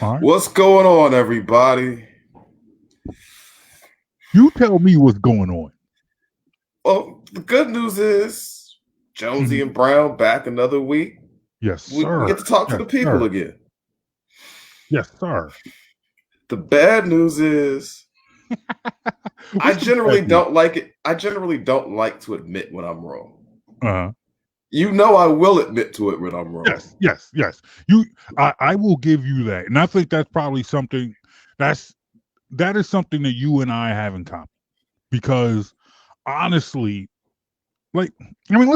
All right. What's going on, everybody? You tell me what's going on. Well, the good news is Jonesy and Brown back another week. Yes, We sir. get to talk to Yes, the people sir. again. Yes, sir. The bad news is I What's the generally bad news? don't like it. I generally don't like to admit when I'm wrong. Uh-huh. You know I will admit to it when I'm wrong. Yes. I will give you that. And I think that's probably something that is something that you and I have in common. Because honestly, let's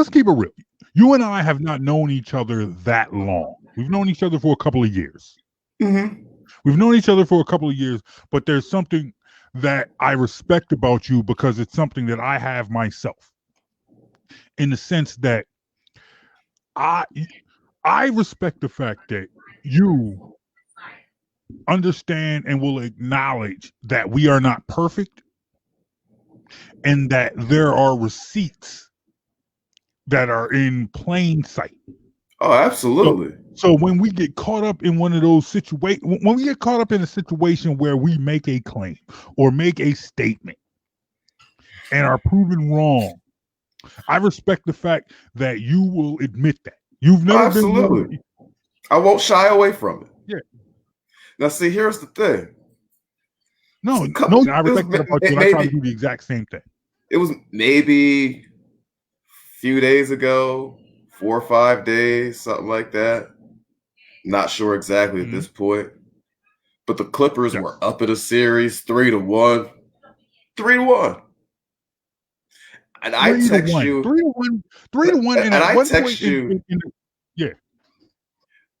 keep it real. You and I have not known each other that long. We've known each other for a couple of years. Mm-hmm. We've known each other for a couple of years, but there's something that I respect about you because it's something that I have myself. In the sense that I I respect the fact that you understand and will acknowledge that we are not perfect and that there are receipts that are in plain sight. Oh, absolutely. So when we get caught up in one of those situations, when we get caught up in a situation where we make a claim or make a statement and are proven wrong, I respect the fact that you will admit that. You've Oh, never been one. absolutely. I won't shy away from it. Yeah. Now, see, here's the thing. No, I respect that about you, and I try to do the exact same thing. It was maybe a few days ago, 4 or 5 days, something like that. Not sure exactly at this point. But the Clippers were up in a series 3-1. 3-1. And I text you 3-1, and I one text point you yeah.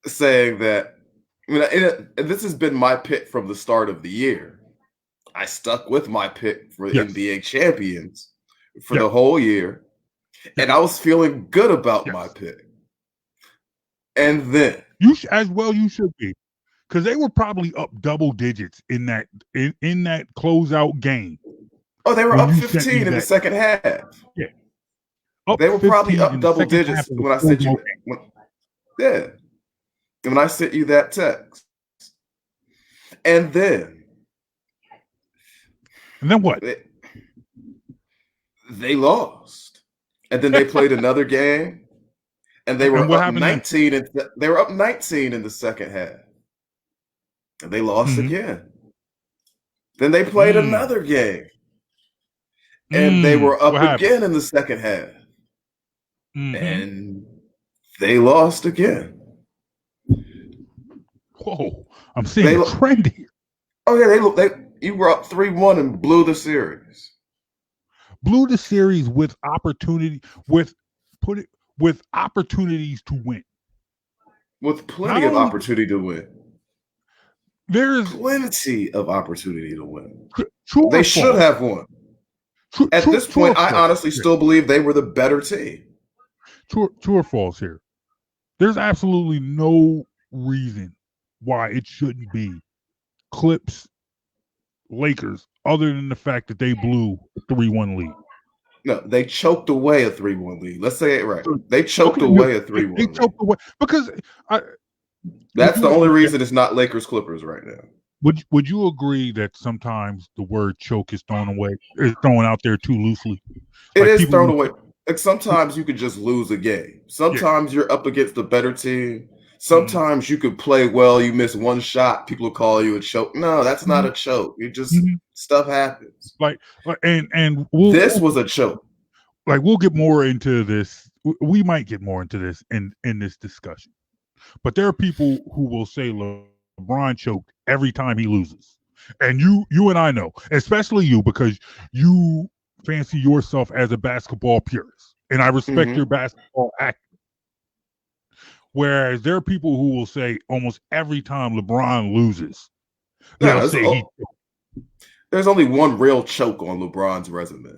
saying that and this has been my pick from the start of the year. I stuck with my pick for NBA champions for the whole year. And I was feeling good about my pick. And then you should be, because they were probably up double digits in that closeout game. Oh, they were up 15 in the second half. Yeah, they were probably up double digits when I sent you. When I sent you that text, and then what? They lost, and then they played another game, and they were up 19. And they were up 19 in the second half, and they lost again. Then they played another game, and they were up again in the second half, and they lost again. Whoa! I'm seeing a trend here. Oh yeah, you were up 3-1 and blew the series. Blew the series with opportunity, with opportunities to win. With plenty of opportunity to win. There's plenty of opportunity to win. They should have won. At this point, I honestly still believe they were the better team. True or false here? There's absolutely no reason why it shouldn't be Clips Lakers other than the fact that they blew a 3-1 lead. No, they choked away a 3-1 lead. Let's say it right. They choked away a 3-1 lead. They choked away because that's the only reason it's not Lakers Clippers right now. Would you agree that sometimes the word choke is thrown out there too loosely? It is thrown away. Like sometimes you could just lose a game. Sometimes you're up against a better team. Sometimes you could play well. You miss one shot, people will call you a choke. No, that's not a choke. You just stuff happens. This was a choke. Like we'll get more into this. We might get more into this in this discussion. But there are people who will say LeBron choked every time he loses, and you and I know, especially you, because you fancy yourself as a basketball purist, and I respect your basketball act. Whereas there are people who will say almost every time LeBron loses, they'll say there's only one real choke on LeBron's resume,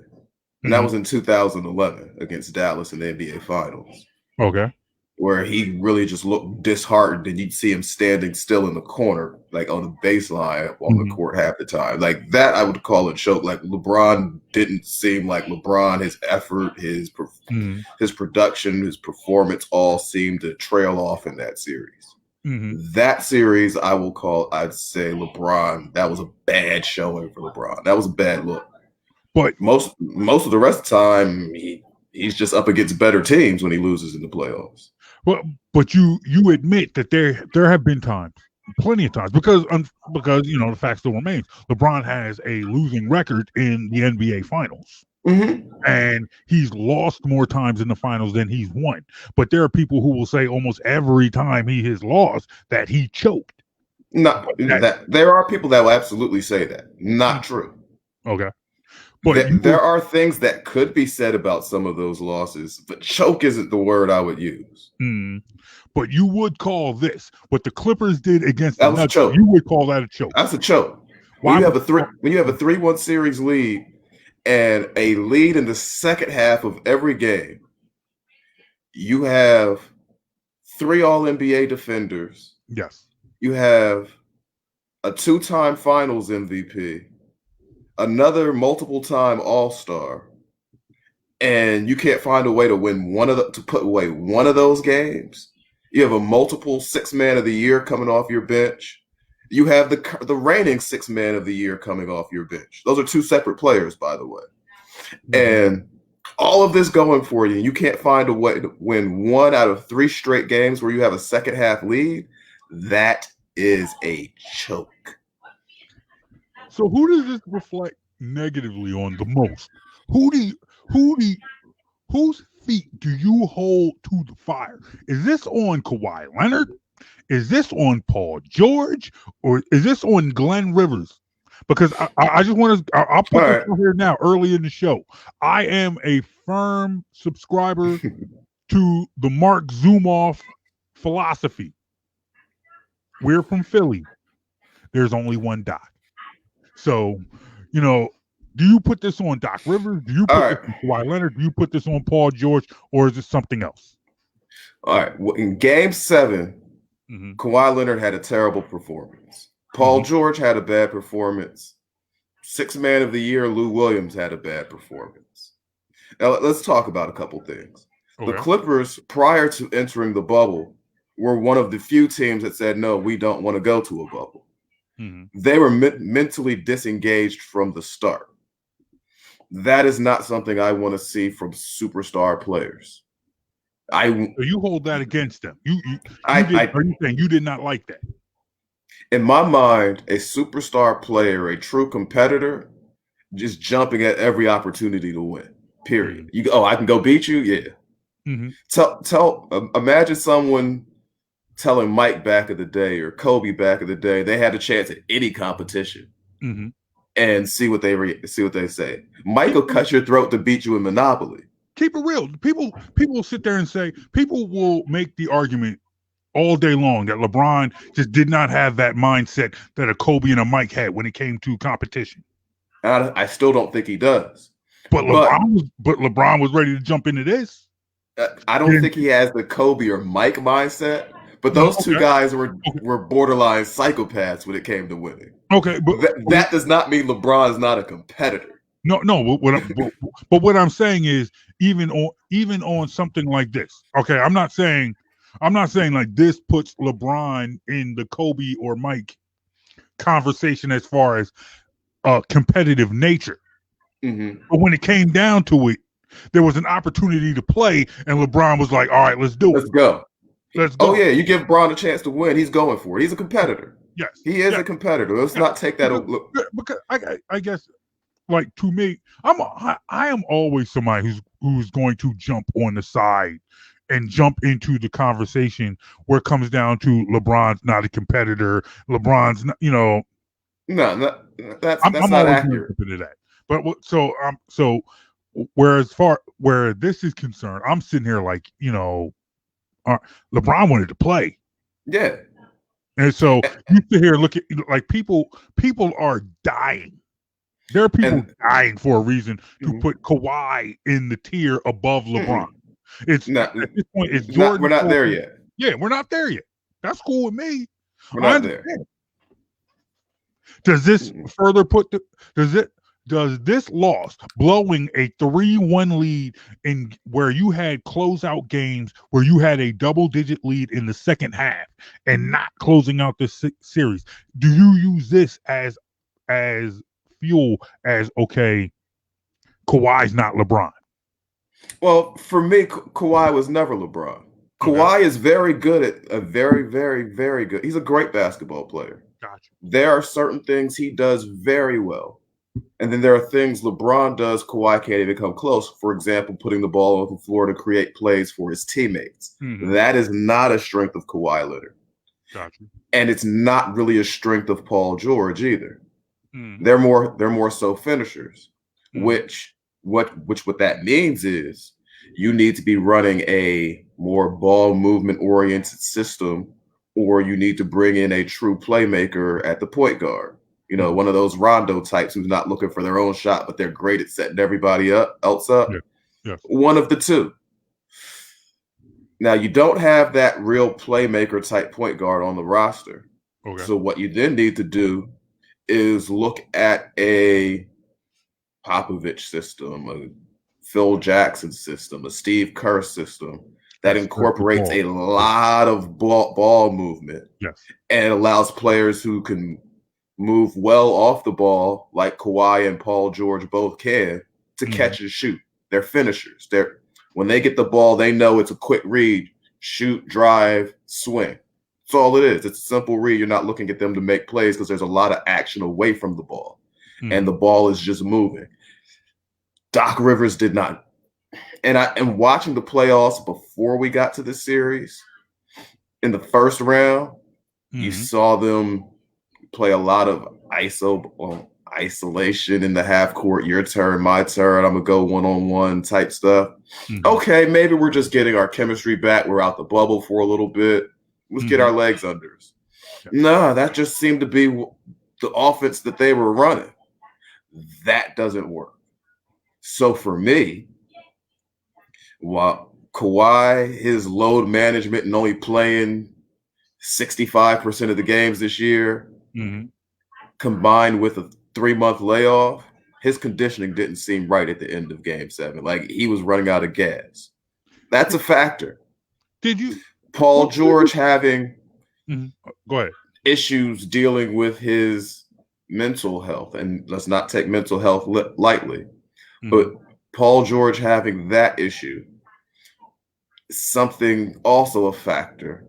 and that was in 2011 against Dallas in the NBA Finals. Okay. Where he really just looked disheartened, and you'd see him standing still in the corner, like on the baseline on the court half the time. Like that, I would call a choke. Like LeBron didn't seem like LeBron. His effort, his production, his performance all seemed to trail off in that series. That series, I'd say LeBron. That was a bad showing for LeBron. That was a bad look. But most of the rest of the time, he's just up against better teams when he loses in the playoffs. Well, but you admit that there have been times, plenty of times, because the fact still remains, LeBron has a losing record in the NBA Finals. And he's lost more times in the finals than he's won. But there are people who will say almost every time he has lost that he choked. No, there are people that will absolutely say that. Not true. Okay. But there are things that could be said about some of those losses, but choke isn't the word I would use. But you would call this what the Clippers did against the Nuggets. You would call that a choke. That's a choke. When you have a 3-1 series lead and a lead in the second half of every game, you have 3 All-NBA defenders. Yes. You have a 2-time Finals MVP, another multiple-time All-Star, and you can't find a way to put away one of those games. You have a multiple 6th Man of the Year coming off your bench. You have the reigning 6th Man of the Year coming off your bench. Those are 2 separate players, by the way. And all of this going for you, and you can't find a way to win 1 out of 3 straight games where you have a second half lead. That is a choke. So who does this reflect negatively on the most? Whose feet do you hold to the fire? Is this on Kawhi Leonard? Is this on Paul George? Or is this on Glen Rivers? Because I just want to, I'll put this out here now, early in the show. I am a firm subscriber to the Mark Zumoff philosophy. We're from Philly. There's only one Doc. So, do you put this on Doc Rivers? Do you put this on Kawhi Leonard? Do you put this on Paul George? Or is it something else? All right. Well, in Game 7, Kawhi Leonard had a terrible performance. Paul George had a bad performance. 6th Man of the Year, Lou Williams, had a bad performance. Now, let's talk about a couple things. Okay. The Clippers, prior to entering the bubble, were one of the few teams that said, no, we don't want to go to a bubble. They were mentally disengaged from the start. That is not something I want to see from superstar players. So you hold that against them. Are you saying you did not like that? In my mind, a superstar player, a true competitor, just jumping at every opportunity to win. Period. I can go beat you? Yeah. Imagine someone telling Mike back of the day or Kobe back of the day they had a chance at any competition and see what they say. Mike will cut your throat to beat you in Monopoly. Keep it real. People will sit there and say, people will make the argument all day long that LeBron just did not have that mindset that a Kobe and a Mike had when it came to competition. I still don't think he does. But LeBron was ready to jump into this. I don't think he has the Kobe or Mike mindset, but those two guys were borderline psychopaths when it came to winning. Okay, but that does not mean LeBron is not a competitor. No. But what I'm saying is, even on something like this, okay, I'm not saying like this puts LeBron in the Kobe or Mike conversation as far as competitive nature. But when it came down to it, there was an opportunity to play, and LeBron was like, all right, let's do it. Let's go. Oh, yeah, you give Bron a chance to win. He's going for it. He's a competitor. Yes. He is a competitor. Let's not take that. Because I guess, like, to me, I am always somebody who's going to jump on the side and jump into the conversation where it comes down to LeBron's not a competitor. LeBron's not, No, that's I'm not accurate. Into that. But so where this is concerned, I'm sitting here like, LeBron wanted to play. Yeah. And so you sit here look at, like, people are dying. There are people dying for a reason to put Kawhi in the tier above LeBron. It's at this point, it's Jordan. We're not there yet. Yeah, we're not there yet. That's cool with me. We're not there. Does this further put does this loss, blowing a 3-1 lead in where you had closeout games where you had a double-digit lead in the second half and not closing out the series, do you use this as fuel as, okay, Kawhi's not LeBron? Well, for me, Kawhi was never LeBron. Kawhi is very good at a very, very, very good. He's a great basketball player. Gotcha. There are certain things he does very well. And then there are things LeBron does, Kawhi can't even come close. For example, putting the ball on the floor to create plays for his teammates. Mm-hmm. That is not a strength of Kawhi Leonard. Gotcha. And it's not really a strength of Paul George either. Mm-hmm. They're more so finishers, Mm-hmm. which what that means is you need to be running a more ball movement oriented system, or you need to bring in a true playmaker at the point guard. You know, one of those Rondo types who's not looking for their own shot, but they're great at setting everybody else up. Yeah. Yes. One of the two. Now, you don't have that real playmaker type point guard on the roster. Okay. So what you then need to do is look at a Popovich system, a Phil Jackson system, a Steve Kerr system that incorporates a lot of ball movement. Yes. And allows players who can move well off the ball, like Kawhi and Paul George both can, to catch and shoot. They're finishers. When they get the ball, they know it's a quick read, shoot, drive, swing. That's all it is. It's a simple read. You're not looking at them to make plays because there's a lot of action away from the ball. And the ball is just moving. Doc Rivers did not. And watching the playoffs before we got to the series, in the first round, you saw them play a lot of isolation in the half court. Your turn, my turn. I'm going to go one-on-one type stuff. Okay, maybe we're just getting our chemistry back. We're out the bubble for a little bit. Let's get our legs under us. No, that just seemed to be the offense that they were running. That doesn't work. So for me, while Kawhi, his load management and only playing 65% of the games this year, combined with a 3-month layoff, his conditioning didn't seem right at the end of Game 7. Like, he was running out of gas. That's a factor. Paul George having Go ahead. issues dealing with his mental health, and let's not take mental health lightly, but Paul George having that issue, something also a factor.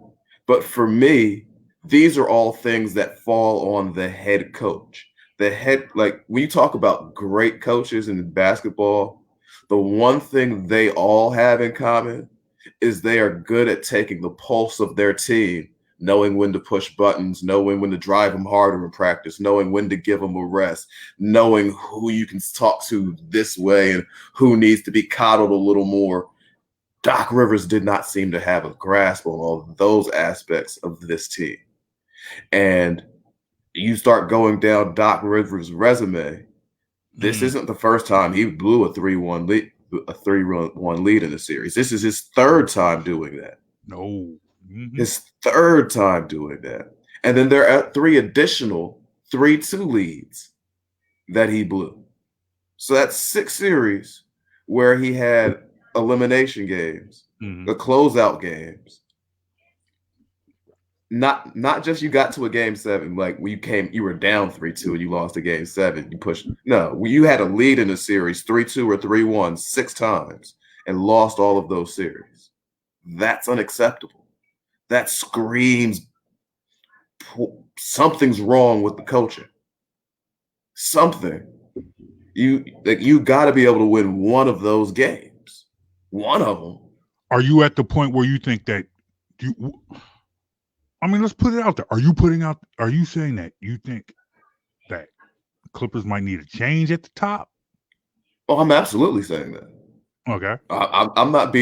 But for me, these are all things that fall on the head coach. Like when you talk about great coaches in basketball, the one thing they all have in common is they are good at taking the pulse of their team, knowing when to push buttons, knowing when to drive them harder in practice, knowing when to give them a rest, knowing who you can talk to this way and who needs to be coddled a little more. Doc Rivers did not seem to have a grasp on all of those aspects of this team. And you start going down Doc Rivers' resume, this isn't the first time he blew a 3-1 lead in the series. This is his third time doing that. His third time doing that. And then there are 3 additional 3-2 leads that he blew. So that's 6 series where he had elimination games, the closeout games. Not just you got to a Game 7, like you were down 3-2 and you lost a Game 7. You pushed. No, you had a lead in the series 3-2 or 3-1 6 times and lost all of those series. That's unacceptable. That screams something's wrong with the coaching. Something. You got to be able to win one of those games. One of them. Are you at the point where you think that let's put it out there. Are you saying that you think that Clippers might need a change at the top? Oh, I'm absolutely saying that. Okay. I'm not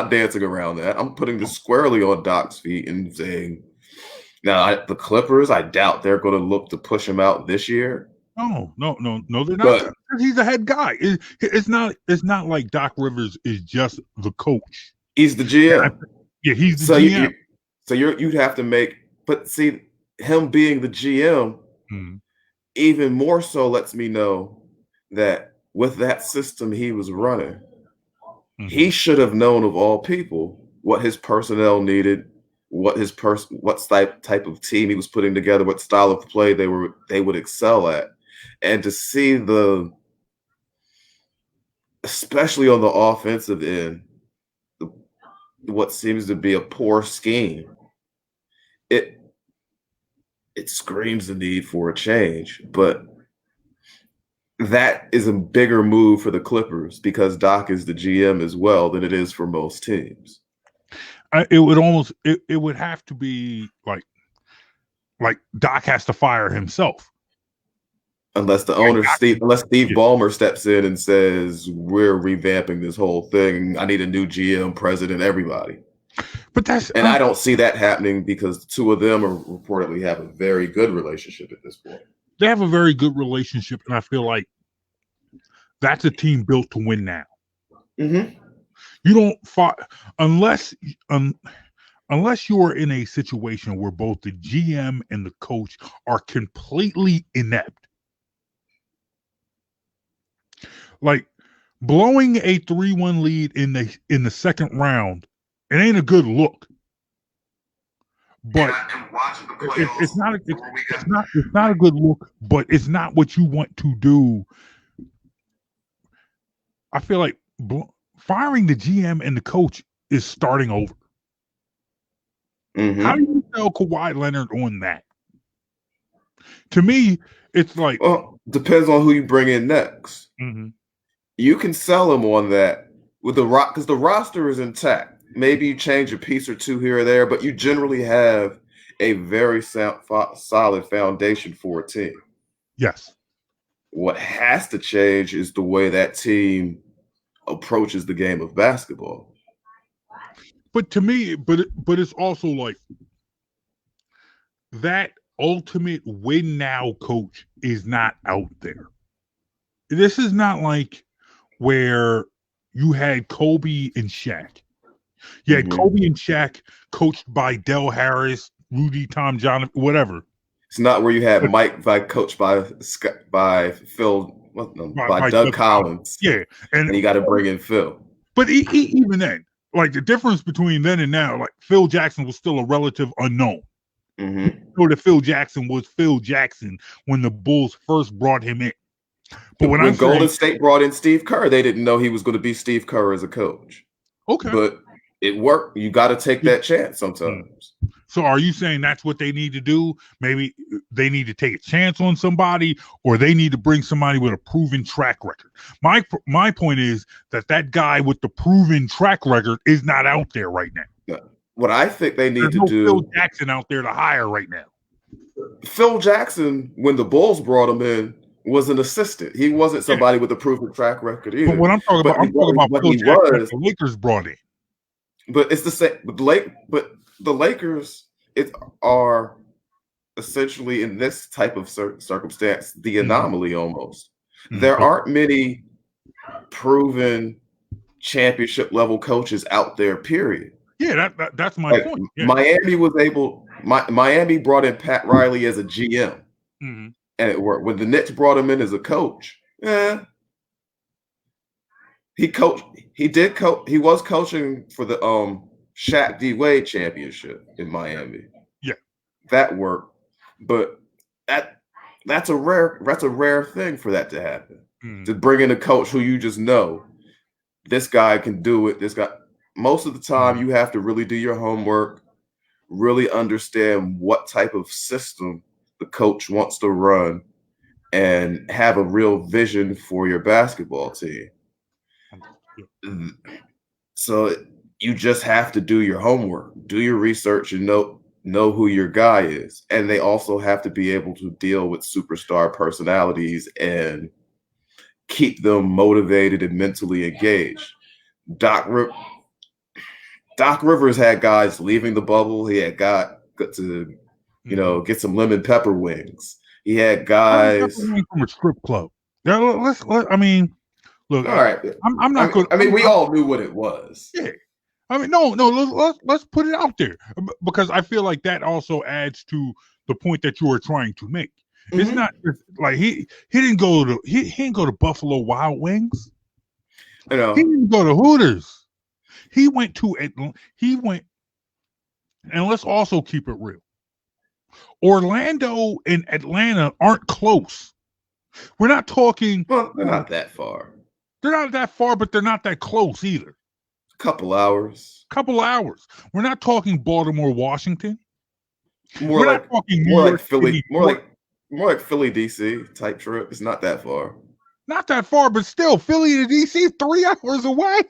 dancing around that. I'm putting this squarely on Doc's feet and saying, now the Clippers, I doubt they're going to look to push him out this year. No, they're not. He's the head guy. It's not like Doc Rivers is just the coach. He's the GM. Yeah, he's the GM. You'd have to make, but see, him being the GM, even more so lets me know that with that system he was running, he Mm-hmm. should have known of all people what his personnel needed, what type of team he was putting together, what style of play they would excel at. And to see especially on the offensive end, what seems to be a poor scheme, it it screams the need for a change. But that is a bigger move for the Clippers because Doc is the GM as well than it is for most teams. It would have to be like Doc has to fire himself. Unless Steve Ballmer steps in and says, we're revamping this whole thing. I need a new GM, president, everybody. But I don't see that happening because the two of them are reportedly have a very good relationship at this point. They have a very good relationship, and I feel like that's a team built to win now. Mm-hmm. You don't fight unless you are in a situation where both the GM and the coach are completely inept. Like blowing a 3-1 lead in the second round, it ain't a good look. But it's not a good look, but it's not what you want to do. I feel like firing the GM and the coach is starting over. Mm-hmm. How do you sell Kawhi Leonard on that? To me, it's like, well, depends on who you bring in next. Mm-hmm. You can sell him on that with the rock because the roster is intact. Maybe you change a piece or two here or there, but you generally have a very solid foundation for a team. Yes. What has to change is the way that team approaches the game of basketball. But to me, but it's also like that ultimate win now coach is not out there. This is not like where you had Kobe and Shaq. You had Kobe and Shaq coached by Del Harris, Rudy, Tom, John, whatever. It's not where you had Mike coached by Doug Collins. Yeah, and you got to bring in Phil. But even then, like the difference between then and now, like Phil Jackson was still a relative unknown. Mm-hmm. So that Phil Jackson was Phil Jackson when the Bulls first brought him in. But when Golden State brought in Steve Kerr, they didn't know he was going to be Steve Kerr as a coach. Okay. But it worked. You got to take that chance sometimes. So are you saying that's what they need to do? Maybe they need to take a chance on somebody, or they need to bring somebody with a proven track record. My point is that guy with the proven track record is not out there right now. What I think they need There's to do. Phil Jackson out there to hire right now. Phil Jackson, when the Bulls brought him in, was an assistant. He wasn't somebody with a proven track record either. But what I'm talking about, Phil Jackson that the Lakers brought in. But it's the same. But the Lakers are essentially in this type of circumstance the anomaly almost. Mm-hmm. There aren't many proven championship level coaches out there. Period. Yeah, that's my point. Yeah. Miami brought in Pat Riley as a GM, and it worked. When the Knicks brought him in as a coach, he coached. He did coach. He was coaching for the Shaq D Wade championship in Miami. Yeah, that worked, but that's a rare thing for that to happen. To bring in a coach who you just know, this guy can do it. This guy. Most of the time, you have to really do your homework, really understand what type of system the coach wants to run, and have a real vision for your basketball team. So you just have to do your homework, do your research, and know who your guy is. And they also have to be able to deal with superstar personalities and keep them motivated and mentally engaged. Doc Rivers had guys leaving the bubble. He had got to, get some lemon pepper wings. He had guys from a strip club. Yeah, look. All right, I'm not good. We all knew what it was. Yeah, no. Let's put it out there because I feel like that also adds to the point that you are trying to make. It's not like he didn't go to he didn't go to Buffalo Wild Wings. You know, He didn't go to Hooters. He went to and let's also keep it real. Orlando and Atlanta aren't close. We're not talking. well, they're not that far. They're not that far, but they're not that close either. Couple hours. Couple hours. We're not talking Baltimore, Washington. More We're like not talking New more York like Philly, City, more like Philly, DC type trip. It's not that far. Not that far, but still, Philly to DC is 3 hours away.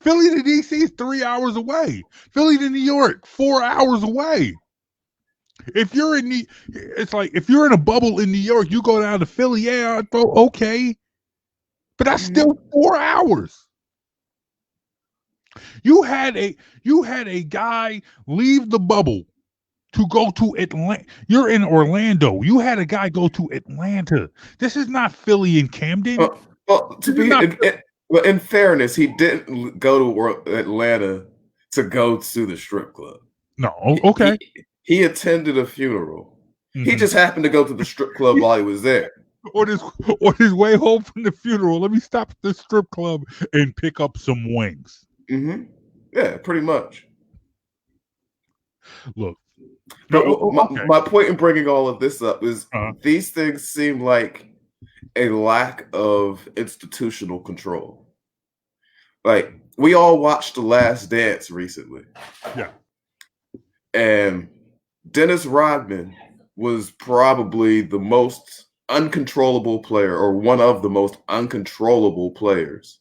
Philly to DC is 3 hours away. Philly to New York, 4 hours away. If you're in it's like if you're in a bubble in New York, you go down to Philly, yeah, okay, but that's still 4 hours. You had a guy leave the bubble to go to Atlanta. You're in Orlando. You had a guy go to Atlanta. This is not Philly and Camden. Well, in fairness, he didn't go to Atlanta to go to the strip club. No, okay. He attended a funeral. Mm-hmm. He just happened to go to the strip club while he was there. On his way home from the funeral, let me stop at the strip club and pick up some wings. Mm-hmm. Yeah, pretty much. Look. My point in bringing all of this up is these things seem like a lack of institutional control. Like, we all watched The Last Dance recently. Yeah. And Dennis Rodman was probably the most uncontrollable player, or one of the most uncontrollable players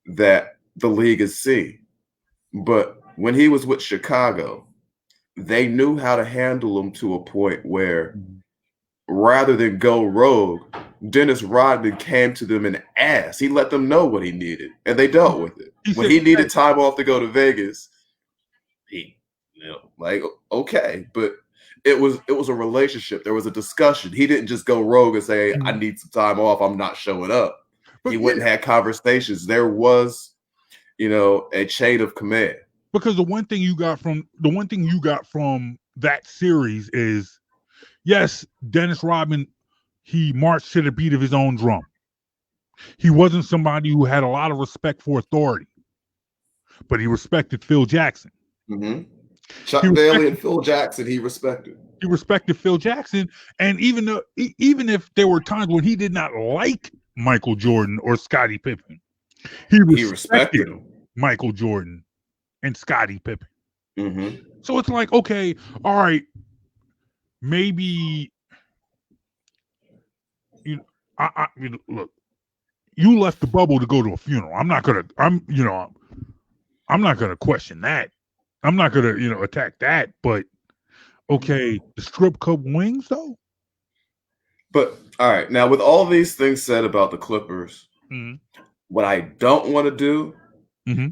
that the league has seen. But when he was with Chicago, they knew how to handle him to a point where rather than go rogue, Dennis Rodman came to them and asked. He let them know what he needed, and they dealt with it. When he needed time off to go to Vegas, okay, but it was a relationship. There was a discussion. He didn't just go rogue and say, I need some time off, I'm not showing up. But he went and had conversations. There was, a chain of command. Because the one thing you got from that series is, yes, Dennis Rodman, he marched to the beat of his own drum. He wasn't somebody who had a lot of respect for authority, but he respected Phil Jackson. Mm-hmm. Chuck Daly and Phil Jackson, he respected. He respected Phil Jackson, and even if there were times when he did not like Michael Jordan or Scottie Pippen, he respected Michael Jordan and Scottie Pippen. Mm-hmm. So it's like, okay, all right, maybe look, you left the bubble to go to a funeral. I'm not gonna question that. I'm not gonna, attack that. But okay, the strip club wings though. But all right, now with all these things said about the Clippers, what I don't want to do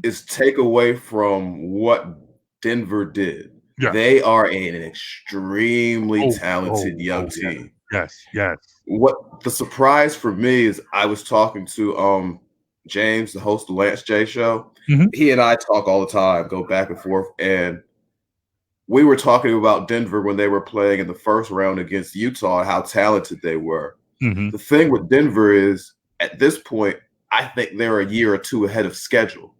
is take away from what Denver did. Yeah. They are an extremely talented young team. Yes. What the surprise for me is, I was talking to James, the host of the Lance J Show. He and I talk all the time, go back and forth, and we were talking about Denver when they were playing in the first round against Utah and how talented they were. The thing with Denver is, at this point, I think they're a year or two ahead of schedule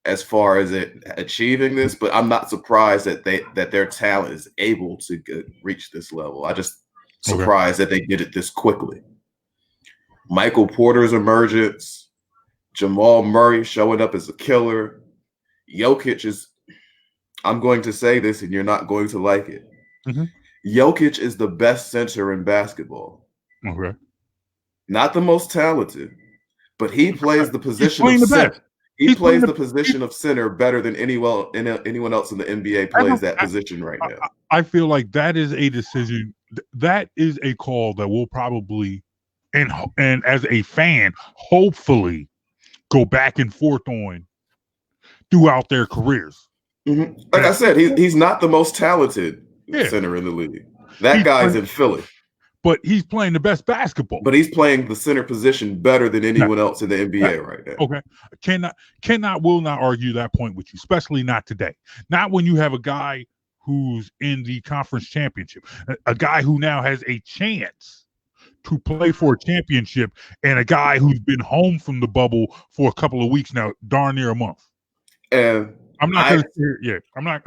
as far as achieving this, but I'm not surprised that their talent is able to reach this level. I just surprised that they did it this quickly. Michael Porter's emergence, Jamal Murray showing up as a killer, Jokic is, I'm going to say this and you're not going to like it. Jokic is the best center in basketball. Okay. Not the most talented, but he plays the position of center. He plays the position of center better than anyone else in the NBA plays that position right now. I feel like that is a decision. That is a call that will probably, and as a fan, hopefully go back and forth on throughout their careers. Like I said, he's not the most talented center in the league. That guy's in Philly. But he's playing the best basketball. But he's playing the center position better than anyone else in the NBA right now. Okay. Will not argue that point with you, especially not today. Not when you have a guy who's in the conference championship, a guy who now has a chance to play for a championship, and a guy who's been home from the bubble for a couple of weeks now, darn near a month. And I'm not going to say it yet. I'm not.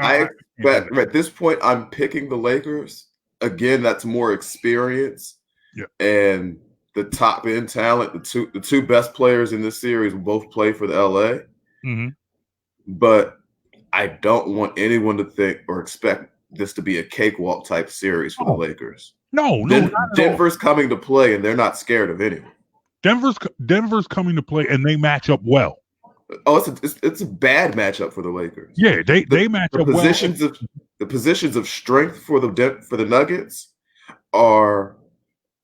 But at this point, I'm picking the Lakers. Again, that's more experience. Yeah. And the top end talent, the two best players in this series will both play for the LA. Mm-hmm. But I don't want anyone to think or expect this to be a cakewalk type series for the Lakers. No, Denver's coming to play, and they're not scared of anyone. Denver's coming to play, and they match up well. Oh, it's a bad matchup for the Lakers. Yeah, they match up well. The positions of strength for the Nuggets are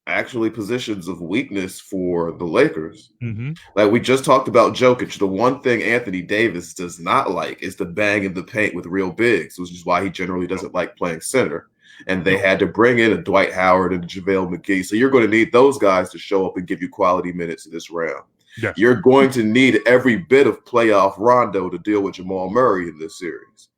actually positions of weakness for the Lakers. Mm-hmm. Like we just talked about Jokic, the one thing Anthony Davis does not like is the bang in the paint with real bigs, which is why he generally doesn't like playing center. And they had to bring in a Dwight Howard and a JaVale McGee. So you're going to need those guys to show up and give you quality minutes in this round. Yes. You're going to need every bit of playoff Rondo to deal with Jamal Murray in this series.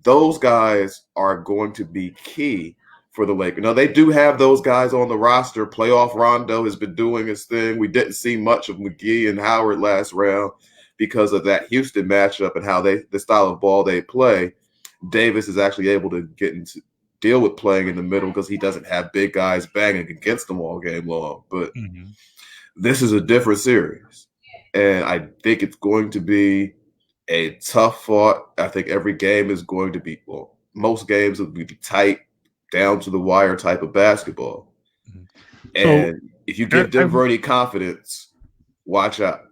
Those guys are going to be key for the Lakers. Now, they do have those guys on the roster. Playoff Rondo has been doing his thing. We didn't see much of McGee and Howard last round because of that Houston matchup and how the style of ball they play. Davis is actually able to deal with playing in the middle because he doesn't have big guys banging against him all game long. But this is a different series, and I think it's going to be a tough fought. I think every game is going to be, well, most games will be tight, down to the wire type of basketball. And if you give Denver any confidence, watch out.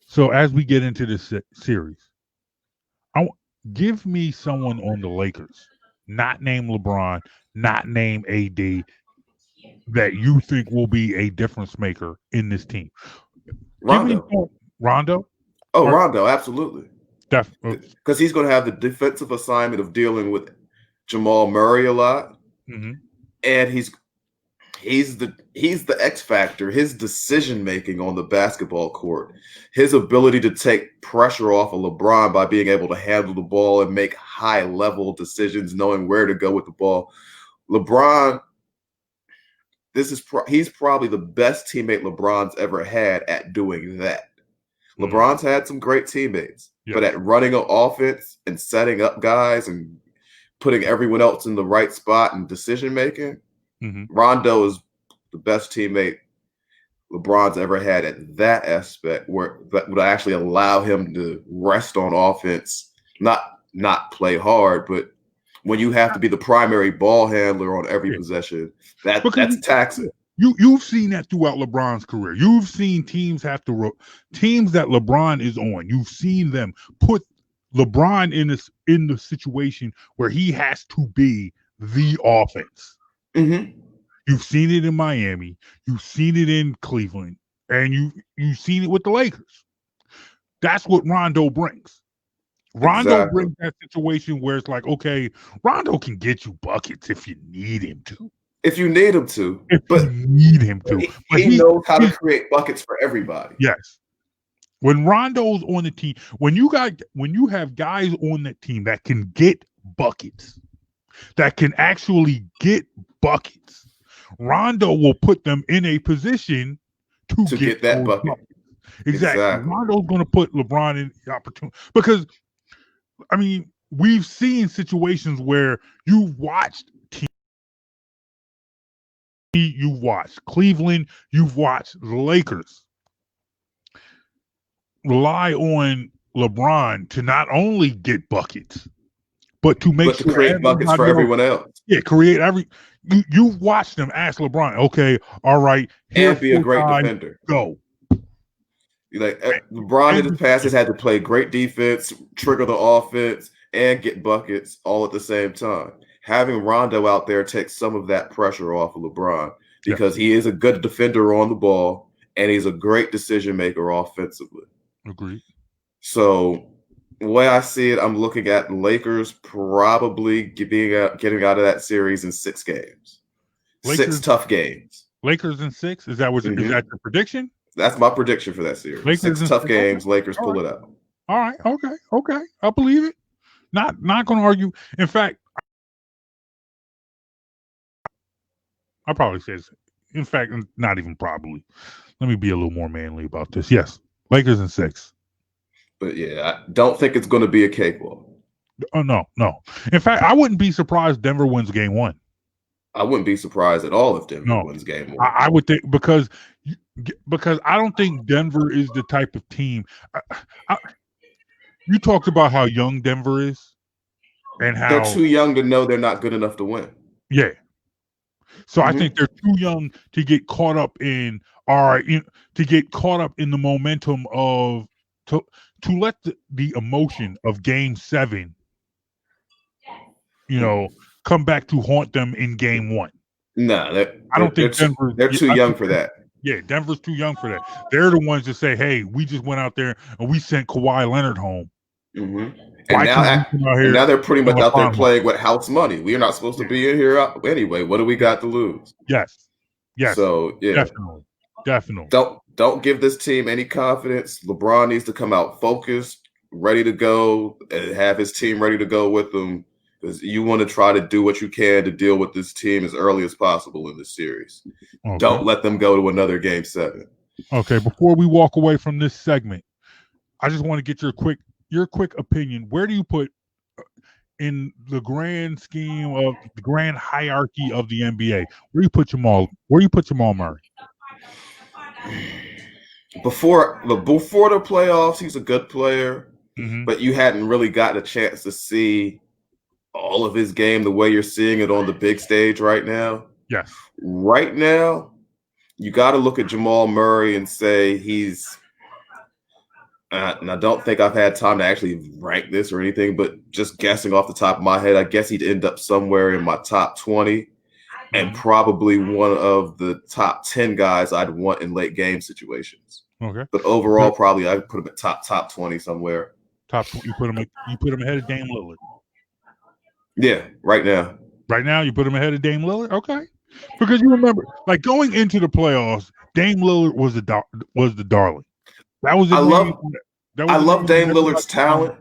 So as we get into this series, give me someone on the Lakers, not named LeBron, not named AD, that you think will be a difference maker in this team. Rondo? Oh, Rondo, absolutely. Definitely. Because he's going to have the defensive assignment of dealing with Jamal Murray a lot. Mm-hmm. And he's the X factor, his decision making on the basketball court, his ability to take pressure off of LeBron by being able to handle the ball and make high level decisions, knowing where to go with the ball. LeBron, he's probably the best teammate LeBron's ever had at doing that. LeBron's had some great teammates, but at running an offense and setting up guys and putting everyone else in the right spot and decision making, Rondo is the best teammate LeBron's ever had at that aspect, where that would actually allow him to rest on offense, not play hard, but when you have to be the primary ball handler on every possession, that's taxing. You've seen that throughout LeBron's career. You've seen teams that LeBron is on. You've seen them put LeBron in the situation where he has to be the offense. Mm-hmm. You've seen it in Miami. You've seen it in Cleveland, and you've seen it with the Lakers. That's what Rondo brings. Rondo brings that situation where it's like, okay, Rondo can get you buckets if you need him to. If you need him to. He knows how to create buckets for everybody. Yes. When Rondo's on the team, when you have guys on that team that can get buckets, that can actually get buckets, Rondo will put them in a position to get that bucket. Exactly. Rondo's going to put LeBron in the opportunity because, I mean, we've seen situations where you've watched teams. You've watched Cleveland. You've watched the Lakers rely on LeBron to not only get buckets, but to create buckets for everyone else. Yeah, create you've watched them ask LeBron, okay, all right, and be a great defender. Go. Like LeBron in the past has had to play great defense, trigger the offense, and get buckets all at the same time. Having Rondo out there takes some of that pressure off of LeBron because he is a good defender on the ball and he's a great decision maker offensively. Agreed. So the way I see it, I'm looking at the Lakers probably getting out of that series in 6 games. 6 tough games. Lakers in 6? Is that is that your prediction? That's my prediction for that series. Lakers 6 tough games. Lakers pull it out. All right. Okay. I believe it. Not going to argue. In fact, I probably say this. In fact, not even probably. Let me be a little more manly about this. Yes, Lakers in 6. But yeah, I don't think it's going to be a cakewalk. Oh no. In fact, I wouldn't be surprised Denver wins game 1. I wouldn't be surprised at all if Denver No, wins game 1. I would think because I don't think Denver is the type of team. You talked about how young Denver is and They're how too young to know they're not good enough to win. yeah. So I think Mm-hmm. they're too young to get caught up in to get caught up in the momentum of to let the emotion of game 7, come back to haunt them in game 1. No, I don't think they're too young for that. Yeah, Denver's too young for that. They're the ones that say, "Hey, we just went out there and we sent Kawhi Leonard home. Mm-hmm. And Why can't we come out here they're pretty and much out there LeBron home?" playing with house money. We are not supposed to be in here anyway. What do we got to lose? Yes, So yeah, definitely. Don't give this team any confidence. LeBron needs to come out focused, ready to go, and have his team ready to go with him. Because you want to try to do what you can to deal with this team as early as possible in this series. Okay. Don't let them go to another game 7. Okay, before we walk away from this segment, I just want to get your quick opinion. Where do you put in the grand scheme of the grand hierarchy of the NBA? Where do you put Jamal Murray? Before the playoffs, he's a good player, Mm-hmm. but you hadn't really gotten a chance to see all of his game the way you're seeing it on the big stage right now. Yes. Right now, you got to look at Jamal Murray and say he's. And I don't think I've had time to actually rank this or anything, but just guessing off the top of my head, I guess he'd end up somewhere in my top 20 and probably one of the top 10 guys I'd want in late game situations. Okay. But overall, probably I'd put him at top 20 somewhere. Top 20. You put him ahead of Dame Lillard. Yeah, right now. Right now, you put him ahead of Dame Lillard. Okay. Because you remember, like going into the playoffs, Dame Lillard was the darling. That was the name. I love Dame Lillard's talent,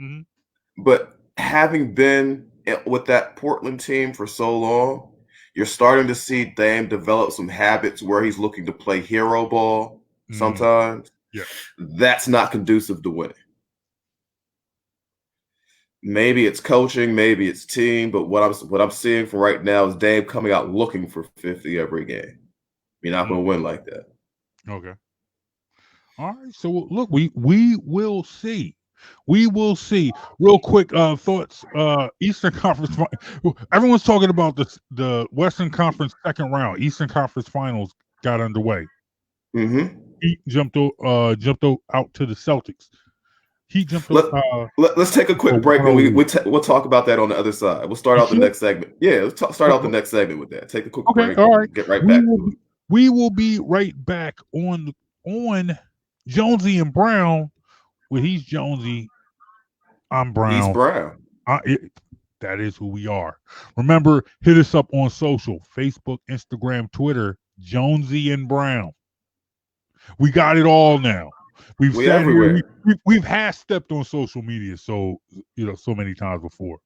mm-hmm. but having been with that Portland team for so long, you're starting to see Dame develop some habits where he's looking to play hero ball sometimes. Yeah. That's not conducive to winning. Maybe it's coaching, maybe it's team, but what I'm seeing from right now is Dame coming out looking for 50 every game. You're not going to win like that. Okay. All right. So look, we will see. We will see. Real quick thoughts. Eastern Conference. Everyone's talking about the Western Conference second round. Eastern Conference Finals got underway. Mm-hmm. Heat jumped out to the Celtics. Heat jumped. Let's take a quick break and we'll talk about that on the other side. We'll start out the next segment. Yeah, let's start out the next segment with that. Take a quick break. All right. Get right back to it. We will be right back on Jonesy and Brown. Well, he's Jonesy. I'm Brown. He's Brown. That is who we are. Remember, hit us up on social: Facebook, Instagram, Twitter. Jonesy and Brown. We got it all now. We've everywhere. We've half stepped on social media so many times before.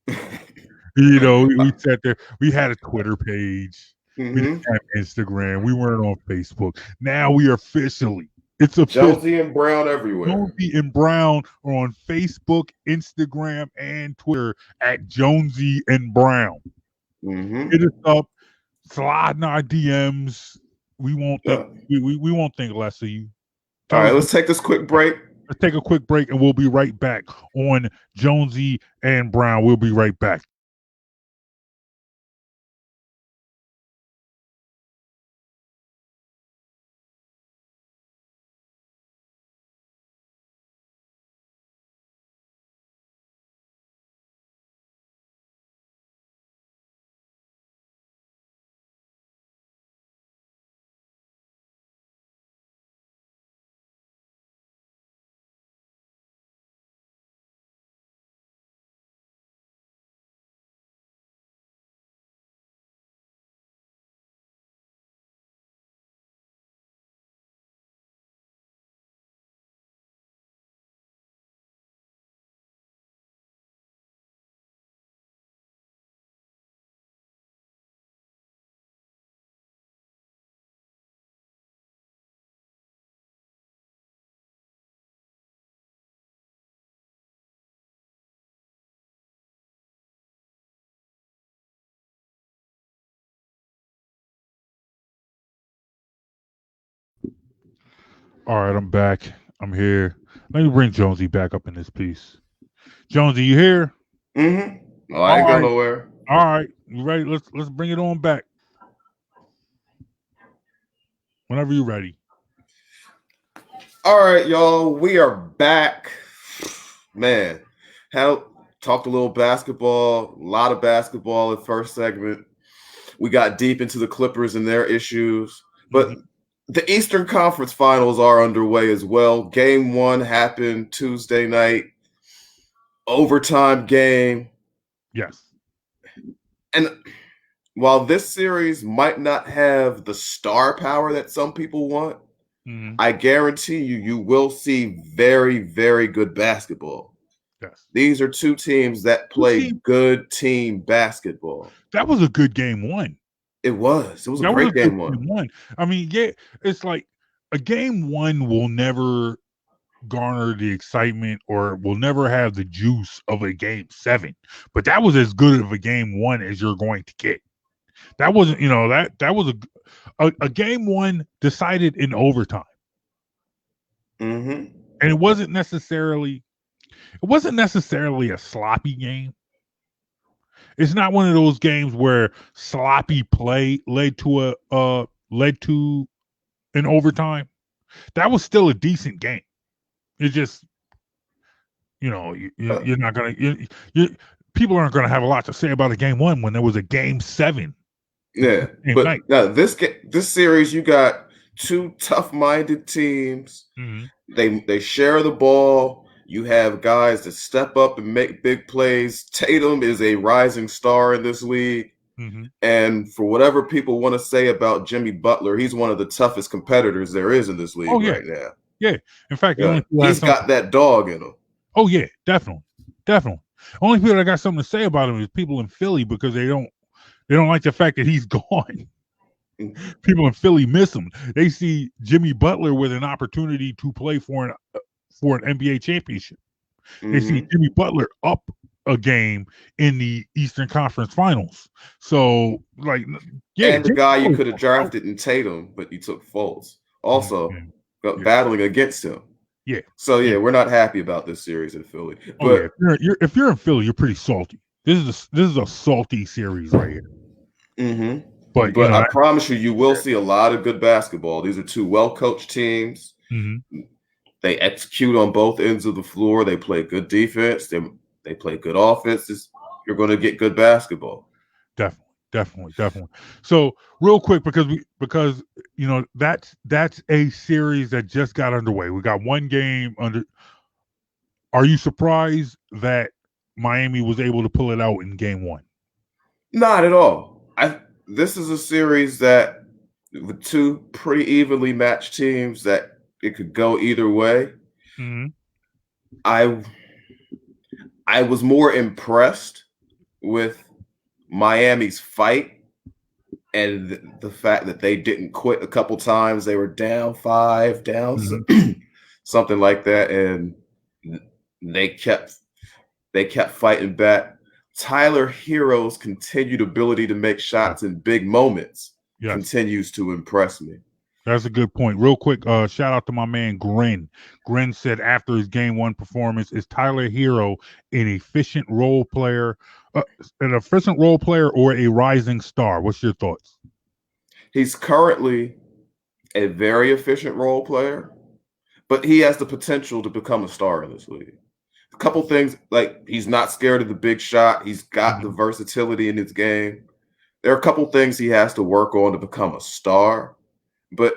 We sat there. We had a Twitter page. Mm-hmm. We didn't have Instagram. We weren't on Facebook. Now we are officially. It's official. Jonesy and Brown everywhere. Jonesy and Brown are on Facebook, Instagram, and Twitter at Jonesy and Brown. Mm-hmm. Hit us up. Slide in our DMs. We won't we won't think less of you. All right, let's take this quick break. Let's take a quick break, and we'll be right back on Jonesy and Brown. We'll be right back. All right, I'm back. I'm here. Let me bring Jonesy back up in this piece. Jonesy, you here? Mm-hmm. Oh, I All ain't go right. nowhere. All right. You ready? Let's bring it on back. Whenever you're ready. All right, y'all. We are back. Man, how talked a little basketball, a lot of basketball in first segment. We got deep into the Clippers and their issues, but the Eastern Conference Finals are underway as well. Game 1 happened Tuesday night, overtime game. Yes. And while this series might not have the star power that some people want, I guarantee you will see very, very good basketball. Yes. These are two teams that play good team basketball. That was a good game one. It was. It was a That was a great good game one. game one. I mean, yeah, it's like a game one will never garner the excitement or will never have the juice of a game 7. But that was as good of a game one as you're going to get. That wasn't, that was a game one decided in overtime. Mm-hmm. And it wasn't necessarily a sloppy game. It's not one of those games where sloppy play led to an overtime. That was still a decent game. It just, you're not gonna people aren't gonna have a lot to say about a game one when there was a game 7. Yeah, but now this series, you got two tough-minded teams. They share the ball. You have guys that step up and make big plays. Tatum is a rising star in this league. And for whatever people want to say about Jimmy Butler, he's one of the toughest competitors there is in this league right now. Yeah. In fact, he's got that dog in him. Oh yeah, definitely. Only people that got something to say about him is people in Philly because they don't like the fact that he's gone. People in Philly miss him. They see Jimmy Butler with an opportunity to play for an NBA championship. They see Jimmy Butler up a game in the Eastern Conference Finals. So, like, yeah. And the guy you could have drafted in Tatum, but you took Fultz. Also, battling against him. Yeah. So, we're not happy about this series in Philly. But if you're in Philly, you're pretty salty. This is a salty series right here. But I promise you will see a lot of good basketball. These are two well-coached teams. They execute on both ends of the floor. They play good defense. They play good offense. You're going to get good basketball. Definitely. So real quick, because that's a series that just got underway. We got one game under. Are you surprised that Miami was able to pull it out in game 1? Not at all. This is a series that with two pretty evenly matched teams that it could go either way. I was more impressed with Miami's fight and the fact that they didn't quit a couple times. They were down 5, something like that, and they kept fighting back. Tyler Hero's continued ability to make shots in big moments continues to impress me. That's a good point. Real quick, shout out to my man Gren. Gren said after his game 1 performance, is Tyler Hero an efficient role player or a rising star? What's your thoughts? He's currently a very efficient role player, but he has the potential to become a star in this league. A couple things, like he's not scared of the big shot. He's got the versatility in his game. There are a couple things he has to work on to become a star, but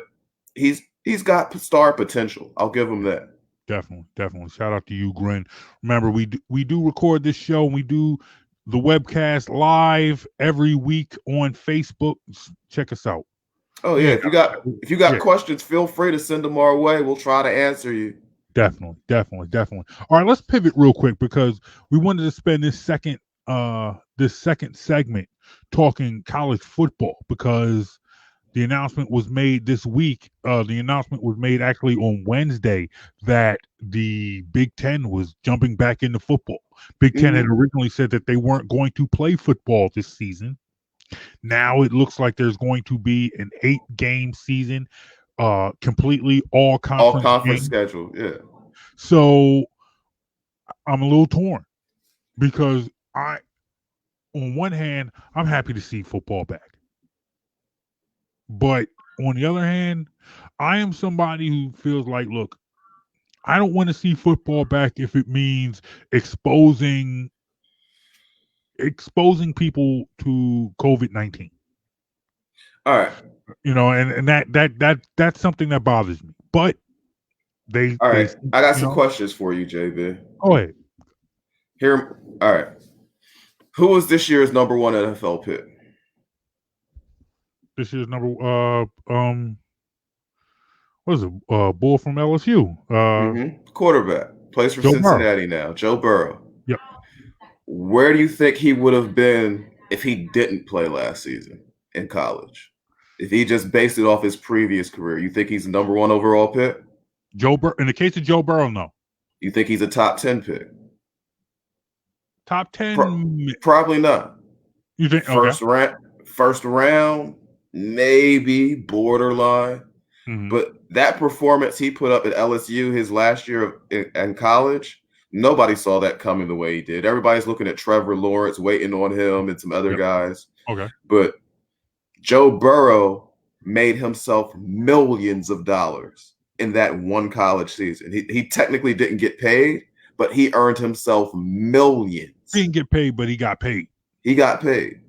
he's got star potential. I'll give him that. Definitely. Shout out to you, Gren. Remember, we do record this show and we do the webcast live every week on Facebook. Check us out. Oh yeah, if you got questions, feel free to send them our way. We'll try to answer you. Definitely. All right, let's pivot real quick because we wanted to spend this second segment talking college football because the announcement was made this week. The announcement was made actually on Wednesday that the Big Ten was jumping back into football. Big Ten had originally said that they weren't going to play football this season. Now it looks like there's going to be an 8-game season. completely all conference games. schedule. Yeah. So I'm a little torn because on one hand, I'm happy to see football back, but on the other hand, I am somebody who feels like, look, I don't want to see football back if it means exposing people to COVID-19. All right. And that's something that bothers me. But All right. I got some know, questions for you, JB. go ahead. Here. All right. Who was this year's number one NFL pick? This is number what is it? Bull from LSU. Quarterback. Plays for Joe Cincinnati now. Joe Burrow. Yep. Where do you think he would have been if he didn't play last season in college? If he just based it off his previous career, you think he's the number one overall pick? In the case of Joe Burrow, no. You think he's a top 10 pick? Top 10? Probably not. You think first round, maybe borderline. Mm-hmm. But that performance he put up at LSU his last year in college, nobody saw that coming the way he did. Everybody's looking at Trevor Lawrence, waiting on him and some other guys. Okay. But Joe Burrow made himself millions of dollars in that one college season. He technically didn't get paid, but he earned himself millions. He didn't get paid, but he got paid. He got paid. Okay.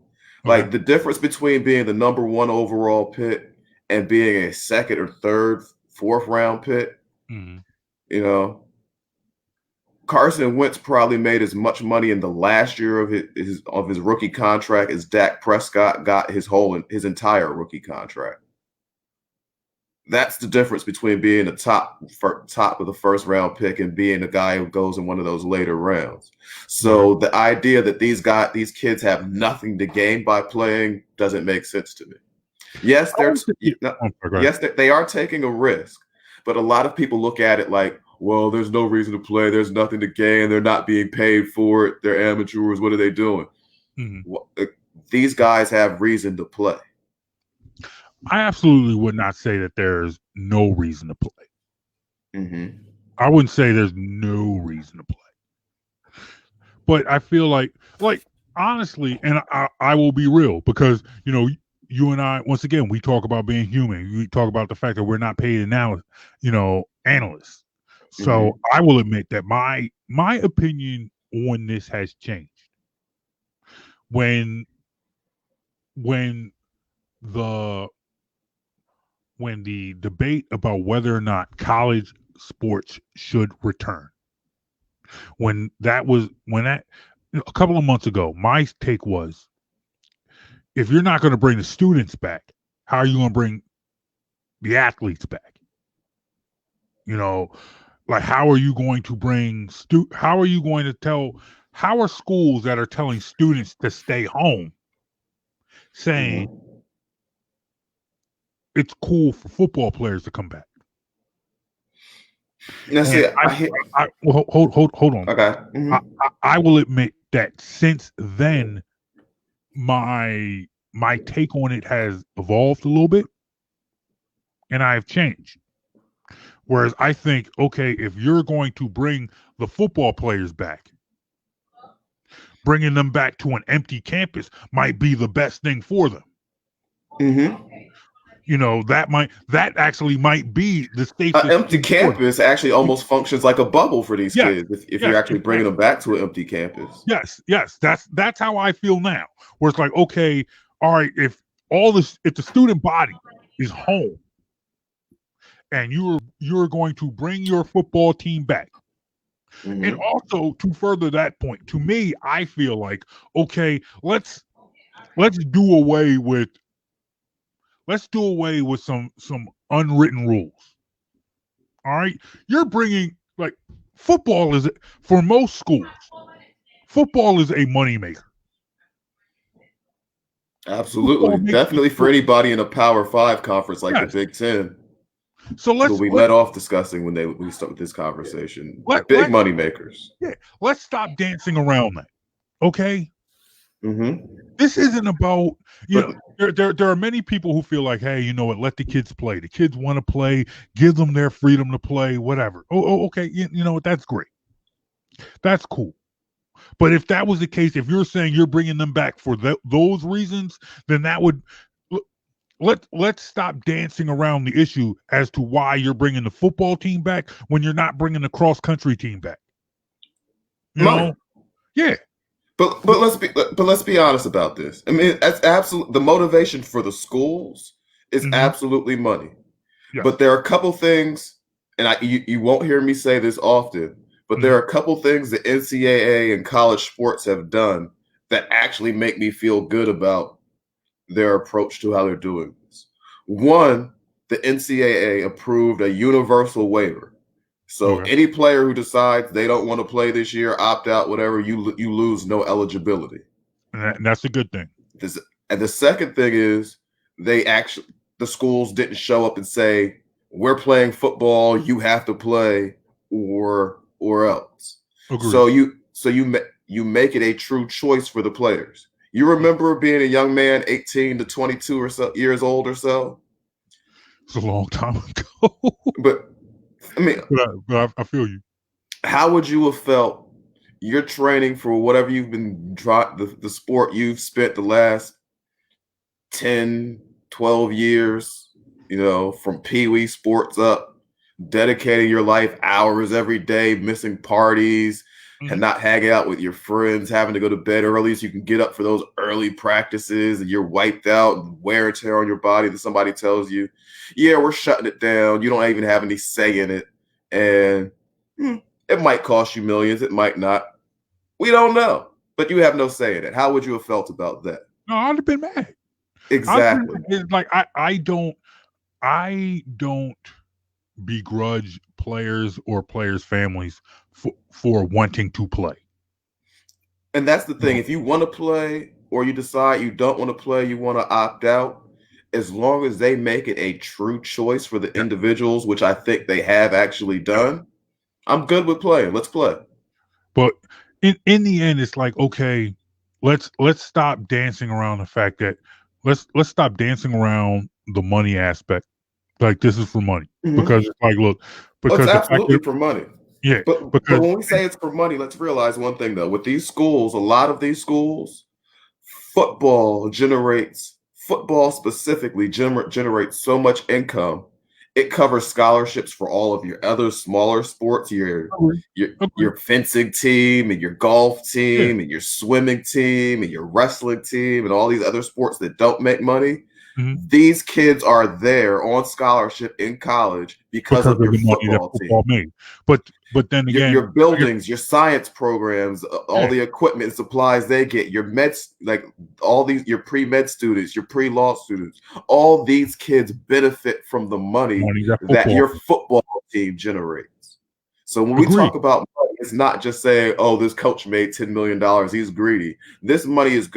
Like the difference between being the number one overall pick and being a second or third, fourth round pick, Carson Wentz probably made as much money in the last year of his rookie contract as Dak Prescott got his entire rookie contract. That's the difference between being a top of the first round pick and being a guy who goes in one of those later rounds. So the idea that these kids have nothing to gain by playing doesn't make sense to me. Yes, they are taking a risk, but a lot of people look at it like, well, there's no reason to play. There's nothing to gain. They're not being paid for it. They're amateurs. What are they doing? Mm-hmm. These guys have reason to play. I absolutely would not say that there's no reason to play. Mm-hmm. I wouldn't say there's no reason to play. But I feel like honestly, and I will be real, because, you and I, once again, we talk about being human. We talk about the fact that we're not paid analysts. So I will admit that my opinion on this has changed. When the debate about whether or not college sports should return, a couple of months ago, my take was, if you're not going to bring the students back, how are you going to bring the athletes back? How are you going to bring how are schools that are telling students to stay home saying it's cool for football players to come back? Hold on. Okay. I will admit that since then, my take on it has evolved a little bit, and I've changed. Whereas I think, okay, if you're going to bring the football players back, bringing them back to an empty campus might be the best thing for them. That actually might be the safest. An empty campus actually almost functions like a bubble for these kids if you're actually bringing them back to an empty campus. Yes, that's how I feel now. Where it's like, okay, all right, if the student body is home and you're going to bring your football team back. And also, to further that point, to me, I feel like, okay, let's do away with some unwritten rules. All right, you're bringing, football is, for most schools, football is a moneymaker. Absolutely, definitely for anybody in a Power 5 conference like the Big Ten. So we let off discussing when we start this conversation. Big money makers. Yeah, let's stop dancing around that. Okay. This isn't about there are many people who feel like, hey, you know what? Let the kids play. The kids want to play. Give them their freedom to play. Whatever. Okay. You know what? That's great. That's cool. But if that was the case, if you're saying you're bringing them back for those reasons, then that would let's stop dancing around the issue as to why you're bringing the football team back when you're not bringing the cross country team back. You Money. know? Yeah. But let's be honest about this. I mean, that's absolute. The motivation for the schools is absolutely money. Yes. But there are a couple things, and you won't hear me say this often, but there are a couple things the NCAA and college sports have done that actually make me feel good about their approach to how they're doing this. One, the NCAA approved a universal waiver. So any player who decides they don't want to play this year, opt out, whatever, you lose no eligibility. And that's a good thing. And the second thing is the schools didn't show up and say, we're playing football, you have to play or else. Agreed. So you make it a true choice for the players. You remember being a young man, 18 to 22 or so years old or so? It's a long time ago. But I mean, but I feel you. How would you have felt? You're training for whatever you've been the sport you've spent the last 10, 12 years, from Pee-wee sports up, dedicating your life hours every day, missing parties, and not hanging out with your friends, having to go to bed early so you can get up for those early practices, and you're wiped out and wear and tear on your body that somebody tells you, yeah, we're shutting it down. You don't even have any say in it. And it might cost you millions. It might not. We don't know. But you have no say in it. How would you have felt about that? No, I'd have been mad. Exactly. Like I don't begrudge players or players' families for wanting to play. And that's the thing. If you want to play or you decide you don't want to play, you want to opt out, as long as they make it a true choice for the individuals, which I think they have actually done, I'm good with playing. Let's play. But in the end, it's like, okay, let's stop dancing around the fact that let's stop dancing around the money aspect. Like, this is for money. Because it's like, look, because it's absolutely for money. Yeah. But when we say it's for money, let's realize one thing though. With these schools, a lot of these schools, football specifically generates so much income. It covers scholarships for all of your other smaller sports, your fencing team and your golf team and your swimming team and your wrestling team and all these other sports that don't make money. These kids are there on scholarship in college because of your football team. But then again, your buildings, your science programs, all the equipment and supplies they get, your meds, like all these, your pre-med students, your pre-law students, all these kids benefit from the money that your football team generates. So when we talk about money, it's not just saying, oh, this coach made $10 million, he's greedy. This money is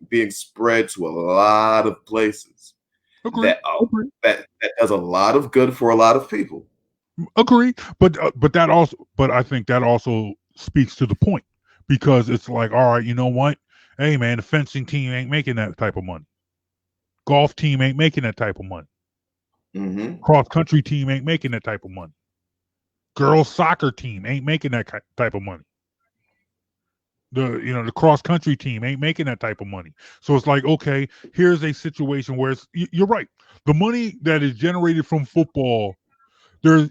being spread to a lot of places that does a lot of good for a lot of people. Agree, but I think that also speaks to the point, because it's like, all right, you know what? Hey, man, the fencing team ain't making that type of money. Golf team ain't making that type of money. Cross country team ain't making that type of money. Girls soccer team ain't making that type of money. The cross country team ain't making that type of money. So it's like, okay, here's a situation where you're right. The money that is generated from football, there's,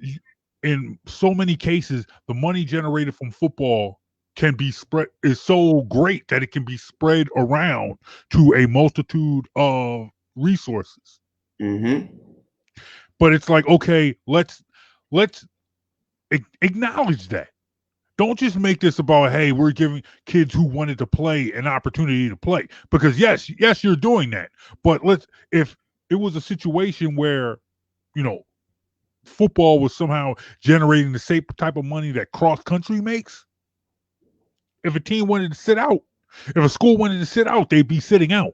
in so many cases, the money generated from football can be is so great that it can be spread around to a multitude of resources. But it's like, okay, let's acknowledge that. Don't just make this about, hey, we're giving kids who wanted to play an opportunity to play. Because yes, you're doing that. But if it was a situation where, football was somehow generating the same type of money that cross country makes, if a team wanted to sit out, if a school wanted to sit out, they'd be sitting out.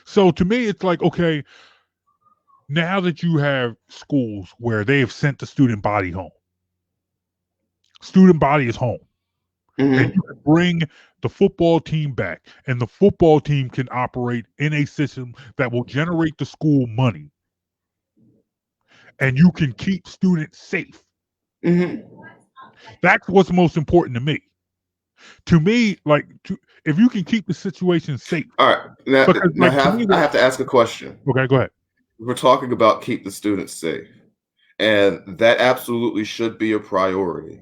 So to me, it's like, okay, now that you have schools where they have sent the student body home, student body is home. and you can bring the football team back, and the football team can operate in a system that will generate the school money, and you can keep students safe. That's what's most important to me. To me, if you can keep the situation safe. All right. Now, because, I have to ask a question. Okay, go ahead. We're talking about keep the students safe, and that absolutely should be a priority.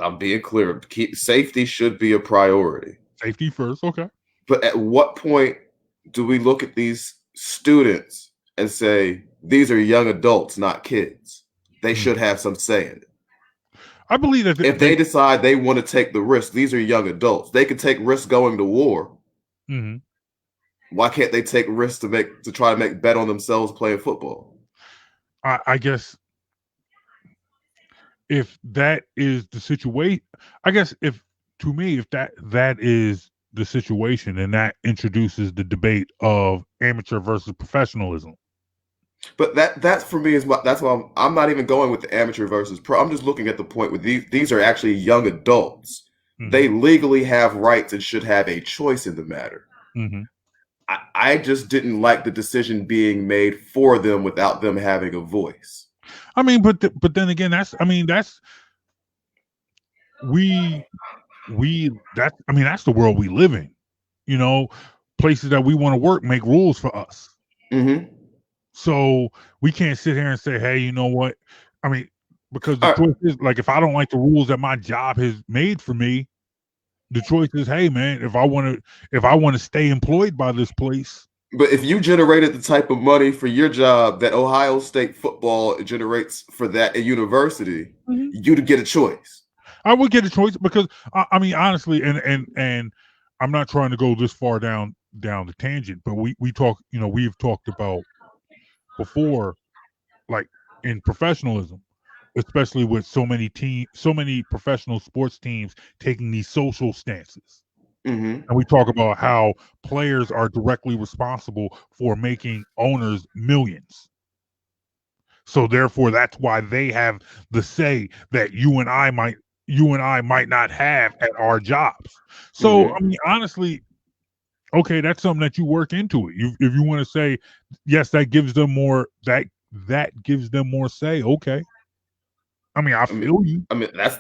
I'm being clear. Safety should be a priority. Safety first, okay. But at what point do we look at these students and say, these are young adults, not kids? They should have some say in it. I believe that if they decide they want to take the risk, these are young adults. They can take risks going to war. Why can't they take risks to try to make bet on themselves playing football? I guess if that is the situation, if that is the situation, then that introduces the debate of amateur versus professionalism. But that's for me that's why I'm not even going with the amateur versus pro. I'm just looking at the point where these are actually young adults. They legally have rights and should have a choice in the matter. I just didn't like the decision being made for them without them having a voice. I mean, but then again, that's the world we live in. You know, places that we want to work make rules for us. So we can't sit here and say, hey, you know what? I mean, because the choice is, like, if I don't like the rules that my job has made for me, the choice is, hey, man, if I want to stay employed by this place. But if you generated the type of money for your job that Ohio State football generates for that university, you'd get a choice. I would get a choice because I mean, honestly, and I'm not trying to go this far down the tangent, but we talk, we've talked about before, like in professionalism, especially with so many professional sports teams taking these social stances. And we talk about how players are directly responsible for making owners millions. So therefore, that's why they have the say that you and I might not have at our jobs. So I mean, honestly, okay, that's something that you work into it. If you want to say, yes, that gives them more that gives them more say. Okay. I mean, I feel you. That's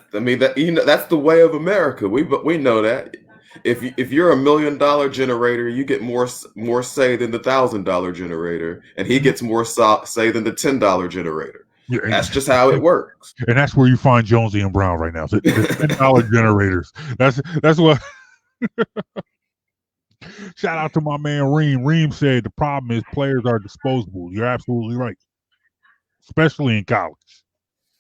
the way of America. We know that. If you're $1 million generator, you get more say than the $1,000 generator, and he gets more say than the $10 generator. Yeah, that's just how it works. And that's where you find Jonesy and Brown right now. The $10 generators. That's what. Shout out to my man Reem. Reem said the problem is players are disposable. You're absolutely right, especially in college.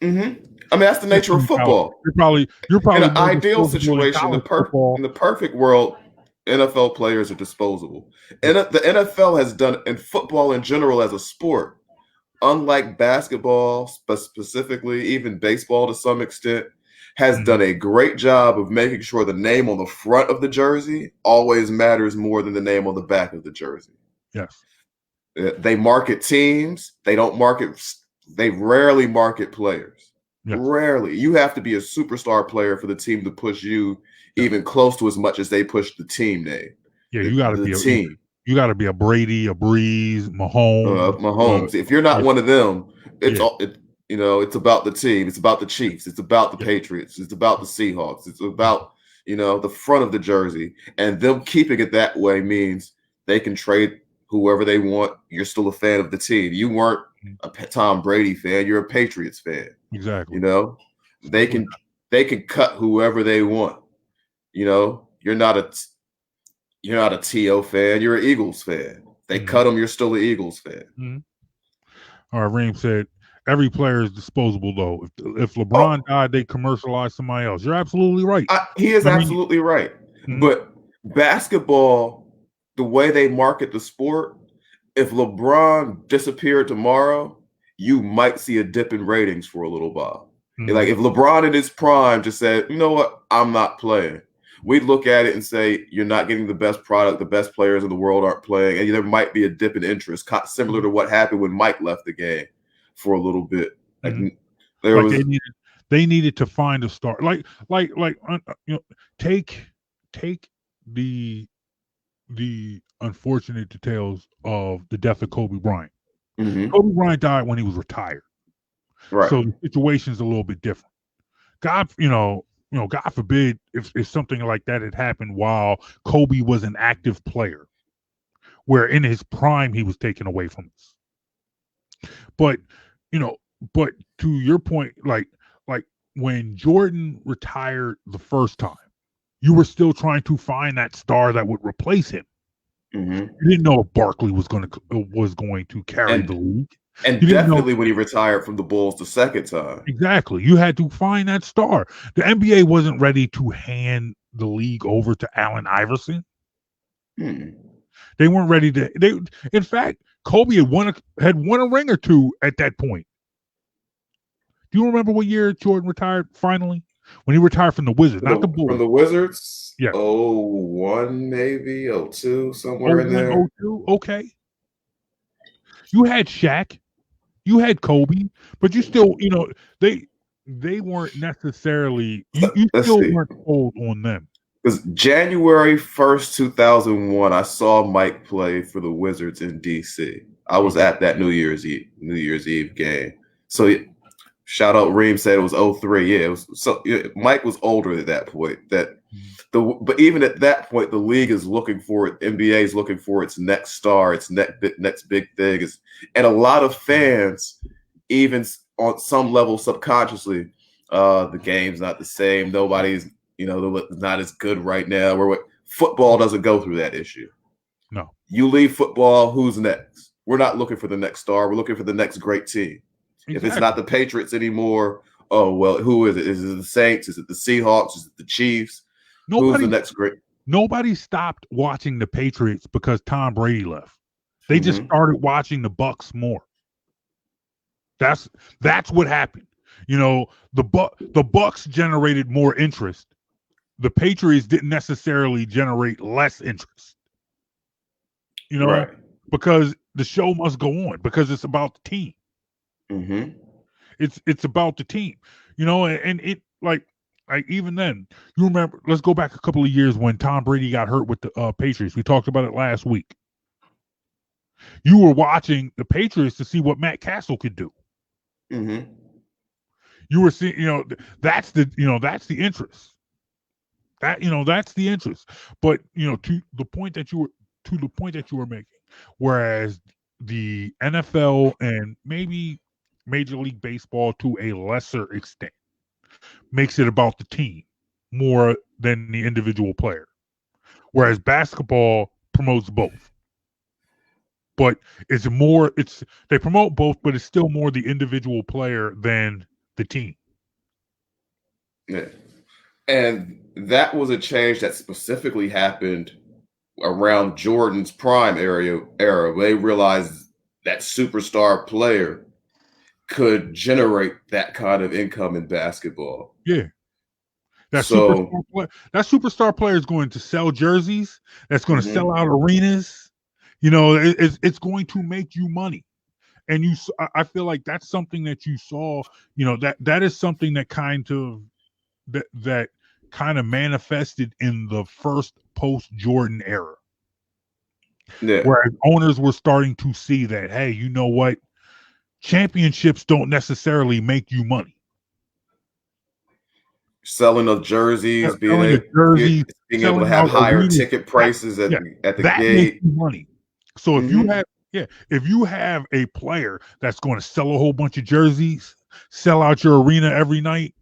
I mean, that's the nature of football. You're probably in an ideal situation. In the perfect world, NFL players are disposable. And the NFL has done, and football in general as a sport, unlike basketball, specifically even baseball to some extent, has done a great job of making sure the name on the front of the jersey always matters more than the name on the back of the jersey. Yes. They market teams. They rarely market players. Yes. Rarely. You have to be a superstar player for the team to push you even close to as much as they push the team name. Yeah, you got to be a team. You got to be a Brady, a Breeze, Mahomes. Mahomes. If you're not one of them, it's about the team. It's about the Chiefs. It's about the Patriots. It's about the Seahawks. It's about the front of the jersey, and them keeping it that way means they can trade whoever they want. You're still a fan of the team. You weren't a Tom Brady fan. You're a Patriots fan. Exactly. They can cut whoever they want. You're not a T.O. fan. You're an Eagles fan. They cut them. You're still an Eagles fan. All right. Reem said every player is disposable, though. If LeBron died, they commercialize somebody else. You're absolutely right. He is absolutely right. But basketball, the way they market the sport, if LeBron disappeared tomorrow, you might see a dip in ratings for a little while. Like if LeBron in his prime just said, you know what, I'm not playing, we'd look at it and say, you're not getting the best product. The best players in the world aren't playing. And there might be a dip in interest, similar to what happened when Mike left the game for a little bit. They needed to find a star. Take the unfortunate details of the death of Kobe Bryant. Mm-hmm. Kobe Bryant died when he was retired, Right. so the situation's a little bit different. God, God forbid if something like that had happened while Kobe was an active player, where in his prime he was taken away from us. But but to your point, like when Jordan retired the first time, you were still trying to find that star that would replace him. Mm-hmm. You didn't know if Barkley was going to carry the league. And You didn't know definitely when he retired from the Bulls the second time. exactly. You had to find that star. The NBA wasn't ready to hand the league over to Allen Iverson. Hmm. They weren't ready to. In fact, Kobe had won a ring or two at that point. Do you remember what year Jordan retired finally? When he retired from the Wizards, not the Bulls. From the Wizards? Yeah. 01 maybe, 02, somewhere in 01, there. 02? Okay. You had Shaq, you had Kobe, but you still, they weren't necessarily you Let's still see. weren't sold on them. Because January 1st, 2001, I saw Mike play for the Wizards in DC. I was Okay. at that New Year's Eve game. So shout out Reem said it was 03. Yeah, it was Mike was older at that point. But even at that point, the league is looking for it. NBA is looking for its next star, its next big thing. And a lot of fans, even on some level subconsciously, the game's not the same. Nobody's not as good right now. Football doesn't go through that issue. No. You leave football, who's next? We're not looking for the next star. We're looking for the next great team. Exactly. If it's not the Patriots anymore, oh well, who is it? Is it the Saints? Is it the Seahawks? Is it the Chiefs? Who's the next great? Nobody stopped watching the Patriots because Tom Brady left. They just started watching the Bucks more. That's what happened. The Bucks generated more interest. The Patriots didn't necessarily generate less interest. Right. Because the show must go on, because it's about the team. Mm-hmm. It's about the team. And it like even then, you remember, let's go back a couple of years when Tom Brady got hurt with the Patriots. We talked about it last week. You were watching the Patriots to see what Matt Castle could do. Mm-hmm. You were seeing, that's the interest. That's the interest. But to the point that you were making, whereas the NFL and maybe Major League Baseball to a lesser extent makes it about the team more than the individual player, whereas basketball promotes both. But they promote both, but it's still more the individual player than the team. Yeah. And that was a change that specifically happened around Jordan's prime era. They realized that superstar player could generate that kind of income in basketball. Yeah. That superstar player is going to sell jerseys. That's going to sell out arenas. It's going to make you money. And I feel like that's something that you saw. That is something that kind of manifested in the first post-Jordan era. Yeah. Whereas owners were starting to see that, hey, you know what? Championships don't necessarily make you money. Selling of jerseys, being able to have out higher arenas, ticket prices at the that gate. makes you money. So if you have a player that's going to sell a whole bunch of jerseys, sell out your arena every night,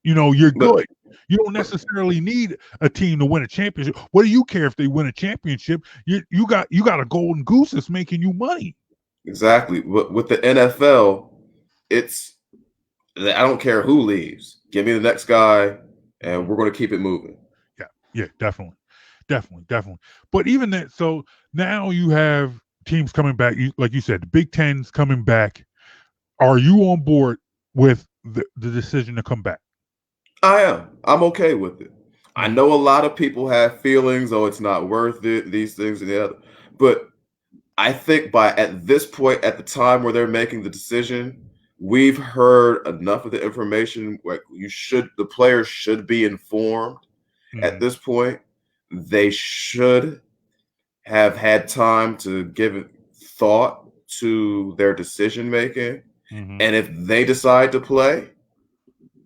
you're good. You don't necessarily need a team to win a championship. What do you care if they win a championship? You got a golden goose that's making you money. Exactly. With the NFL, I don't care who leaves. Give me the next guy, and we're going to keep it moving. Yeah, definitely. But even that, so now you have teams coming back. Like you said, the Big Ten's coming back. Are you on board with the decision to come back? I am. I'm okay with it. I know a lot of people have feelings, it's not worth it, these things and the other. But I think at this point, at the time where they're making the decision, we've heard enough of the information. Like the players should be informed at Mm-hmm. this point. They should have had time to give thought to their decision making. Mm-hmm. And if they decide to play,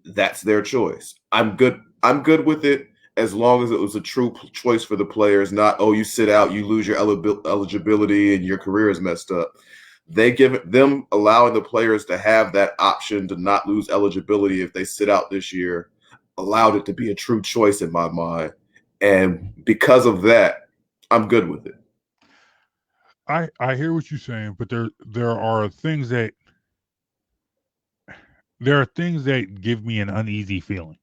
that's their choice. I'm good. I'm good with it as long as it was a true choice for the players, not, oh, you sit out, you lose your eligibility and your career is messed up. They give them allowing the players to have that option to not lose eligibility if they sit out this year, allowed it to be a true choice in my mind. And because of that, I'm good with it. I hear what you're saying, but there are things that give me an uneasy feeling.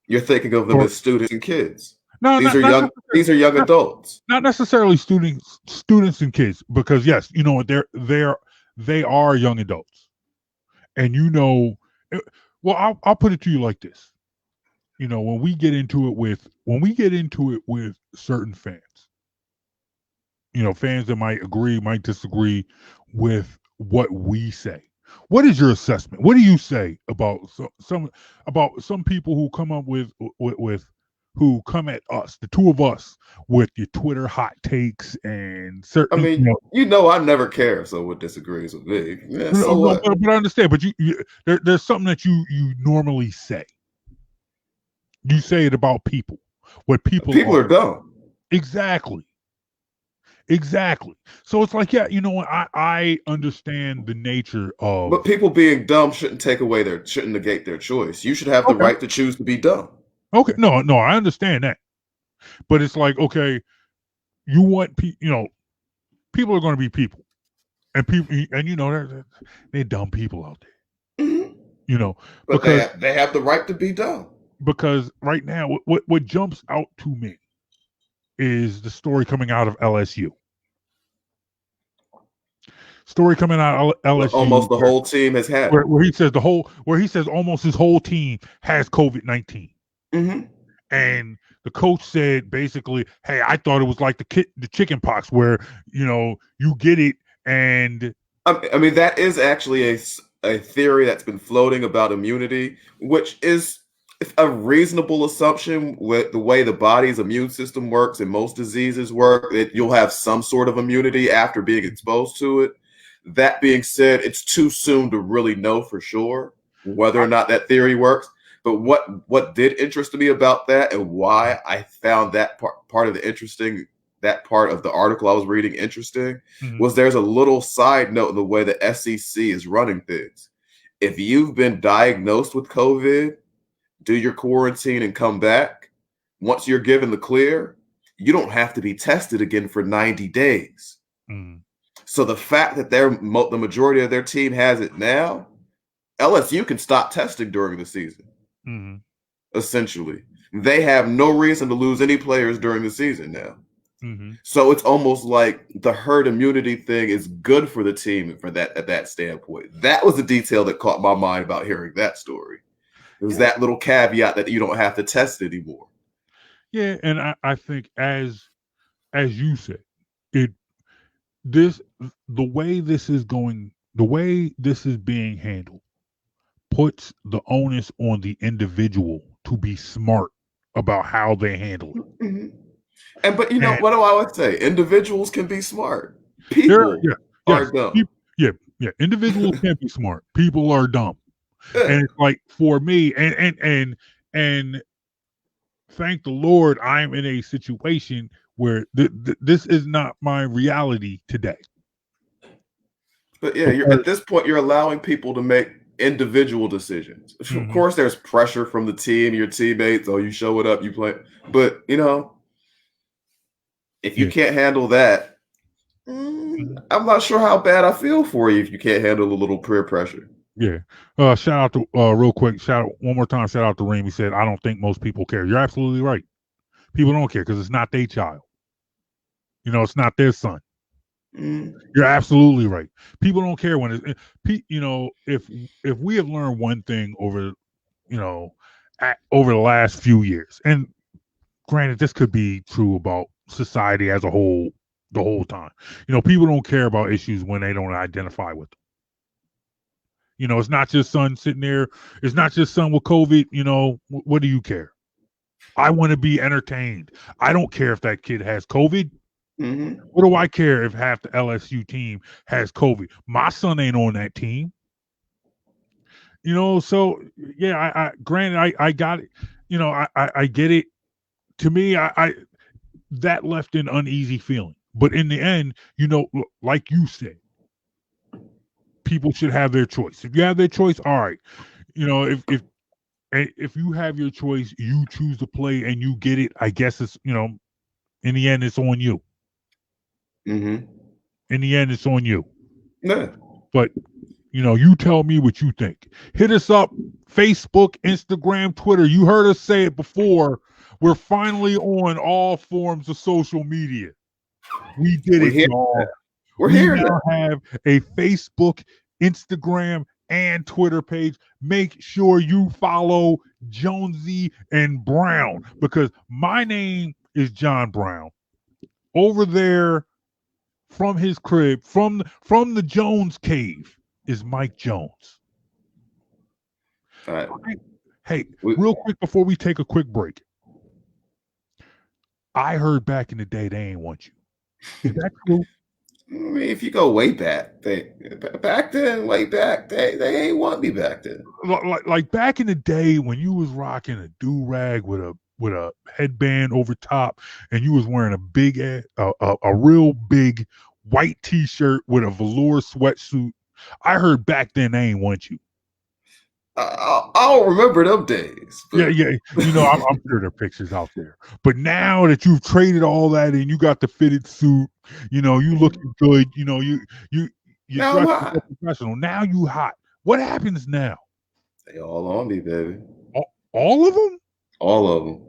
You're thinking of them Or as students and kids. no, These are young. These are young adults. not necessarily students and kids, because yes, you know they are young adults, and well, I'll put it to you like this. You know, when we get into it with certain fans, you know, fans that might agree, might disagree with what we say. What is your assessment? What do you say about some people who come up with who come at us, the two of us, with your Twitter hot takes and I certain, mean, I never care if someone disagrees with me. Yeah, so no, what? but I understand. But there's something that you normally say. You say it about people. What People are dumb. Exactly. So it's like, yeah, you know what? I understand the nature of. But people being dumb shouldn't negate their choice. You should have the Okay. right to choose to be dumb. Okay. No, I understand that. But it's like, okay, you want people are going to be people, and they're dumb people out there. Mm-hmm. You know, But because they have the right to be dumb. because right now, what jumps out to me is the story coming out of LSU. Story coming out of LSU. Almost the whole team has had it. Where he says almost his whole team has COVID-19. Mm-hmm. And the coach said basically, "Hey, I thought it was like the chicken pox, where you get it." And I mean, that is actually a theory that's been floating about immunity, which is a reasonable assumption with the way the body's immune system works and most diseases work, that you'll have some sort of immunity after being exposed to it. That being said, it's too soon to really know for sure whether or not that theory works. But what did interest me about that, and why I found that part of that part of the article I was reading interesting, was there's a little side note in the way the SEC is running things. If you've been diagnosed with COVID, do your quarantine and come back. Once you're given the clear, you don't have to be tested again for 90 days. Mm. So the fact that the majority of their team has it now, LSU can stop testing during the season. Mm-hmm. Essentially, they have no reason to lose any players during the season now. Mm-hmm. So it's almost like the herd immunity thing is good for the team at that standpoint. That was the detail that caught my mind about hearing that story. It was that little caveat that you don't have to test anymore. Yeah, and I think as you said, the way this is being handled puts the onus on the individual to be smart about how they handle it. Mm-hmm. But what do I always say? Individuals can be smart. People are dumb. Individuals can be smart. People are dumb. Yeah. And it's like, for me, and thank the Lord, I'm in a situation where this is not my reality today. But yeah, at this point, you're allowing people to make individual decisions. Mm-hmm. Of course, there's pressure from the team, your teammates. Oh, you show it up, you play. But if you can't handle that, I'm not sure how bad I feel for you if you can't handle a little peer pressure. Yeah. Shout out to real quick. Shout out to Reem. He said, "I don't think most people care." You're absolutely right. People don't care because it's not their child. It's not their son. You're absolutely right. People don't care when it's, if we have learned one thing over the last few years, and granted, this could be true about society as a whole the whole time. People don't care about issues when they don't identify with them. It's not just son sitting there. It's not just son with COVID. What do you care? I want to be entertained. I don't care if that kid has COVID. Mm-hmm. What do I care if half the LSU team has COVID? My son ain't on that team. So yeah, I granted I got it. I get it. To me, I that left an uneasy feeling. But in the end, like you said, people should have their choice. If you have their choice, all right. If you have your choice, you choose to play and you get it. I guess it's in the end, it's on you. Mm-hmm. In the end, it's on you. Yeah. But you tell me what you think. Hit us up, Facebook, Instagram, Twitter. You heard us say it before. We're finally on all forms of social media. We did it, y'all. We now have a Facebook, Instagram, and Twitter page. Make sure you follow Jonesy and Brown, because my name is John Brown. Over there from his crib, from the Jones cave, is Mike Jones. All right. Hey, real quick before we take a quick break. I heard back in the day they ain't want you. Is that true? I mean, if you go way back, they ain't want me back then. Like back in the day when you was rocking a do-rag with a headband over top, and you was wearing a real big white t-shirt with a velour sweatsuit. I heard back then they ain't want you. I don't remember them days. But... Yeah. I'm sure there are pictures out there. But now that you've traded all that and you got the fitted suit, you looking good. You dress professional. Now you hot. What happens now? They all on me, baby. All of them? All of them.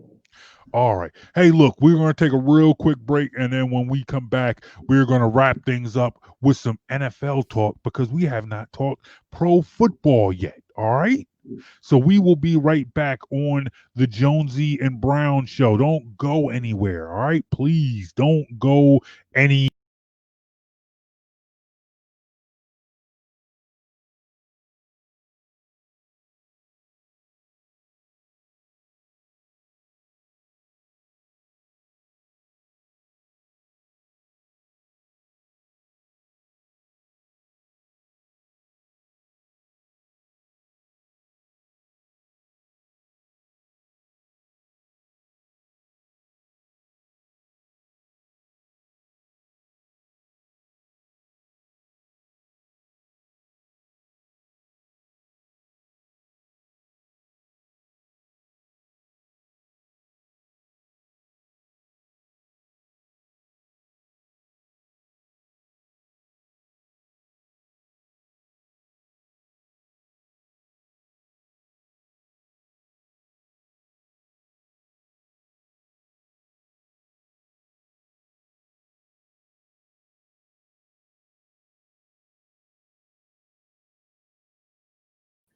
All right. Hey, look, we're going to take a real quick break, and then when we come back, we're going to wrap things up with some NFL talk, because we have not talked pro football yet. All right? So we will be right back on the Jonesy and Brown show. Don't go anywhere. All right? Please don't go any.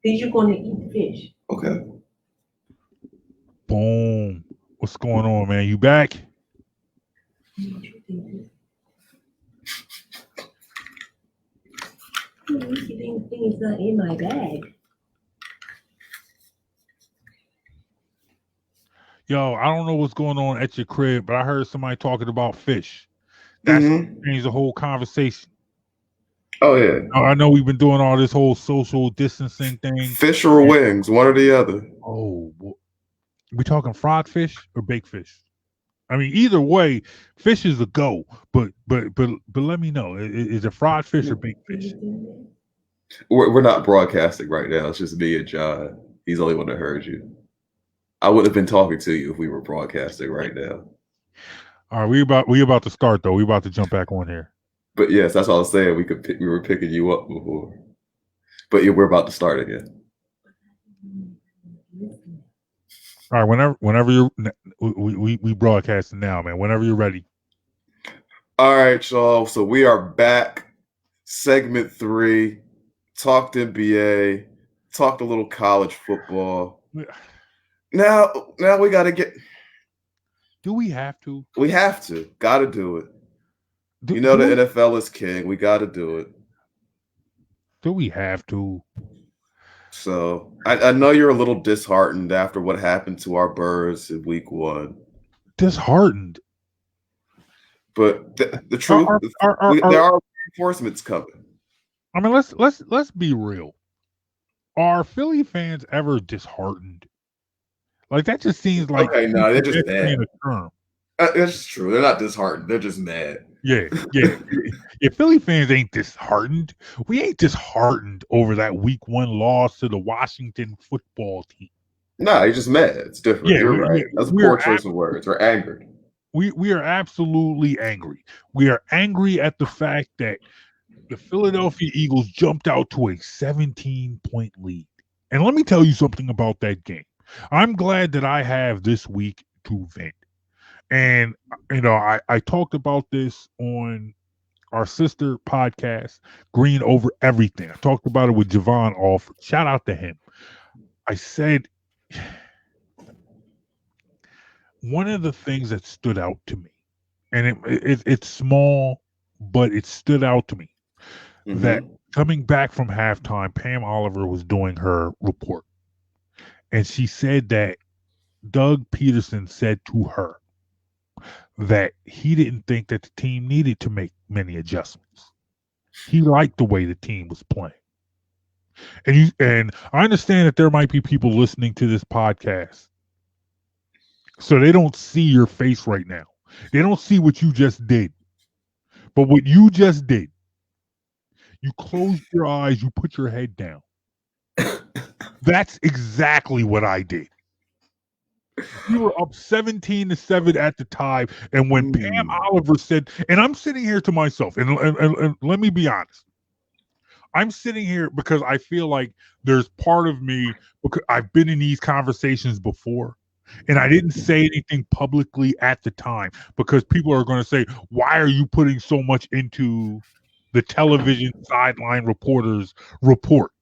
Then you're going to eat the fish. Okay. Boom. What's going on, man? You back? Thing is not in my bag. Yo, I don't know what's going on at your crib, but I heard somebody talking about fish. That's changed the whole conversation. Oh, yeah. I know we've been doing all this whole social distancing thing. Fish or wings, one or the other. Oh, we talking fried fish or baked fish? I mean, either way, fish is a go. But let me know, is it fried fish or baked fish? We're not broadcasting right now. It's just me and John. He's the only one that heard you. I would have been talking to you if we were broadcasting right now. All right, we about to start though. We about to jump back on here. But yes, that's what I was saying. We were picking you up before. But yeah, we're about to start again. All right, whenever you're, we broadcasting now, man. Whenever you're ready. All right, y'all. So we are back. Segment 3. Talked NBA. Talked a little college football. Now we got to get. Do we have to? We have to. Got to do it. The NFL is king. We got to do it. Do we have to? So I know you're a little disheartened after what happened to our Birds in week 1. Disheartened. But the truth, there are reinforcements coming. I mean, let's be real. Are Philly fans ever disheartened? Like that just seems like Okay, no, they're just mad. a term. That's true. They're not disheartened. They're just mad. Yeah. If Philly fans ain't disheartened, we ain't disheartened over that week 1 loss to the Washington football team. No, you're just mad. It's different. Yeah, you're right. That's a poor choice of words. We're angered. We are absolutely angry. We are angry at the fact that the Philadelphia Eagles jumped out to a 17-point lead. And let me tell you something about that game. I'm glad that I have this week to vent. And, I talked about this on our sister podcast, Green Over Everything. I talked about it with Javon Alford. Shout out to him. I said, one of the things that stood out to me, and it's small, but it stood out to me, that coming back from halftime, Pam Oliver was doing her report. And she said that Doug Peterson said to her that he didn't think that the team needed to make many adjustments. He liked the way the team was playing. And I understand that there might be people listening to this podcast, so they don't see your face right now. They don't see what you just did. But what you just did, you closed your eyes, you put your head down. That's exactly what I did. We were up 17-7 at the time, and when Pam Oliver said, and I'm sitting here to myself, and let me be honest, I'm sitting here because I feel like there's part of me, because I've been in these conversations before, and I didn't say anything publicly at the time because people are going to say, why are you putting so much into the television sideline reporter's report?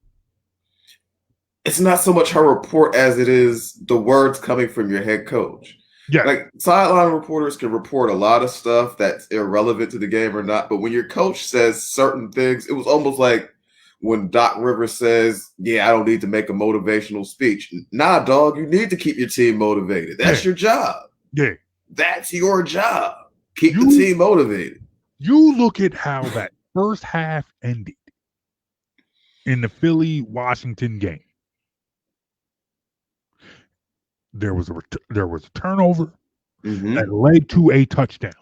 It's not so much her report as it is the words coming from your head coach. Yeah. Like, sideline reporters can report a lot of stuff that's irrelevant to the game or not, but when your coach says certain things, it was almost like when Doc Rivers says, yeah, I don't need to make a motivational speech. Nah, dog, you need to keep your team motivated. That's your job. Yeah. That's your job. Keep the team motivated. You look at how that first half ended in the Philly-Washington game. There was a turnover that led to a touchdown.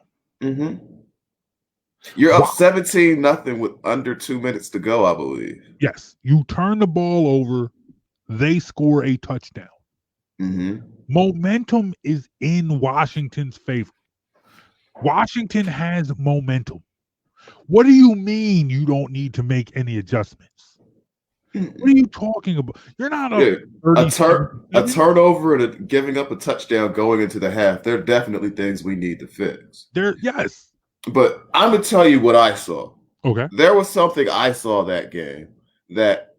You're up 17-0 with under 2 minutes to go, I believe. Yes. You turn the ball over. They score a touchdown. Momentum is in Washington's favor. Washington has momentum. What do you mean you don't need to make any adjustments? What are you talking about? You're not a turnover and giving up a touchdown going into the half. There are definitely things we need to fix. Yes. But I'm going to tell you what I saw. Okay. There was something I saw that game that,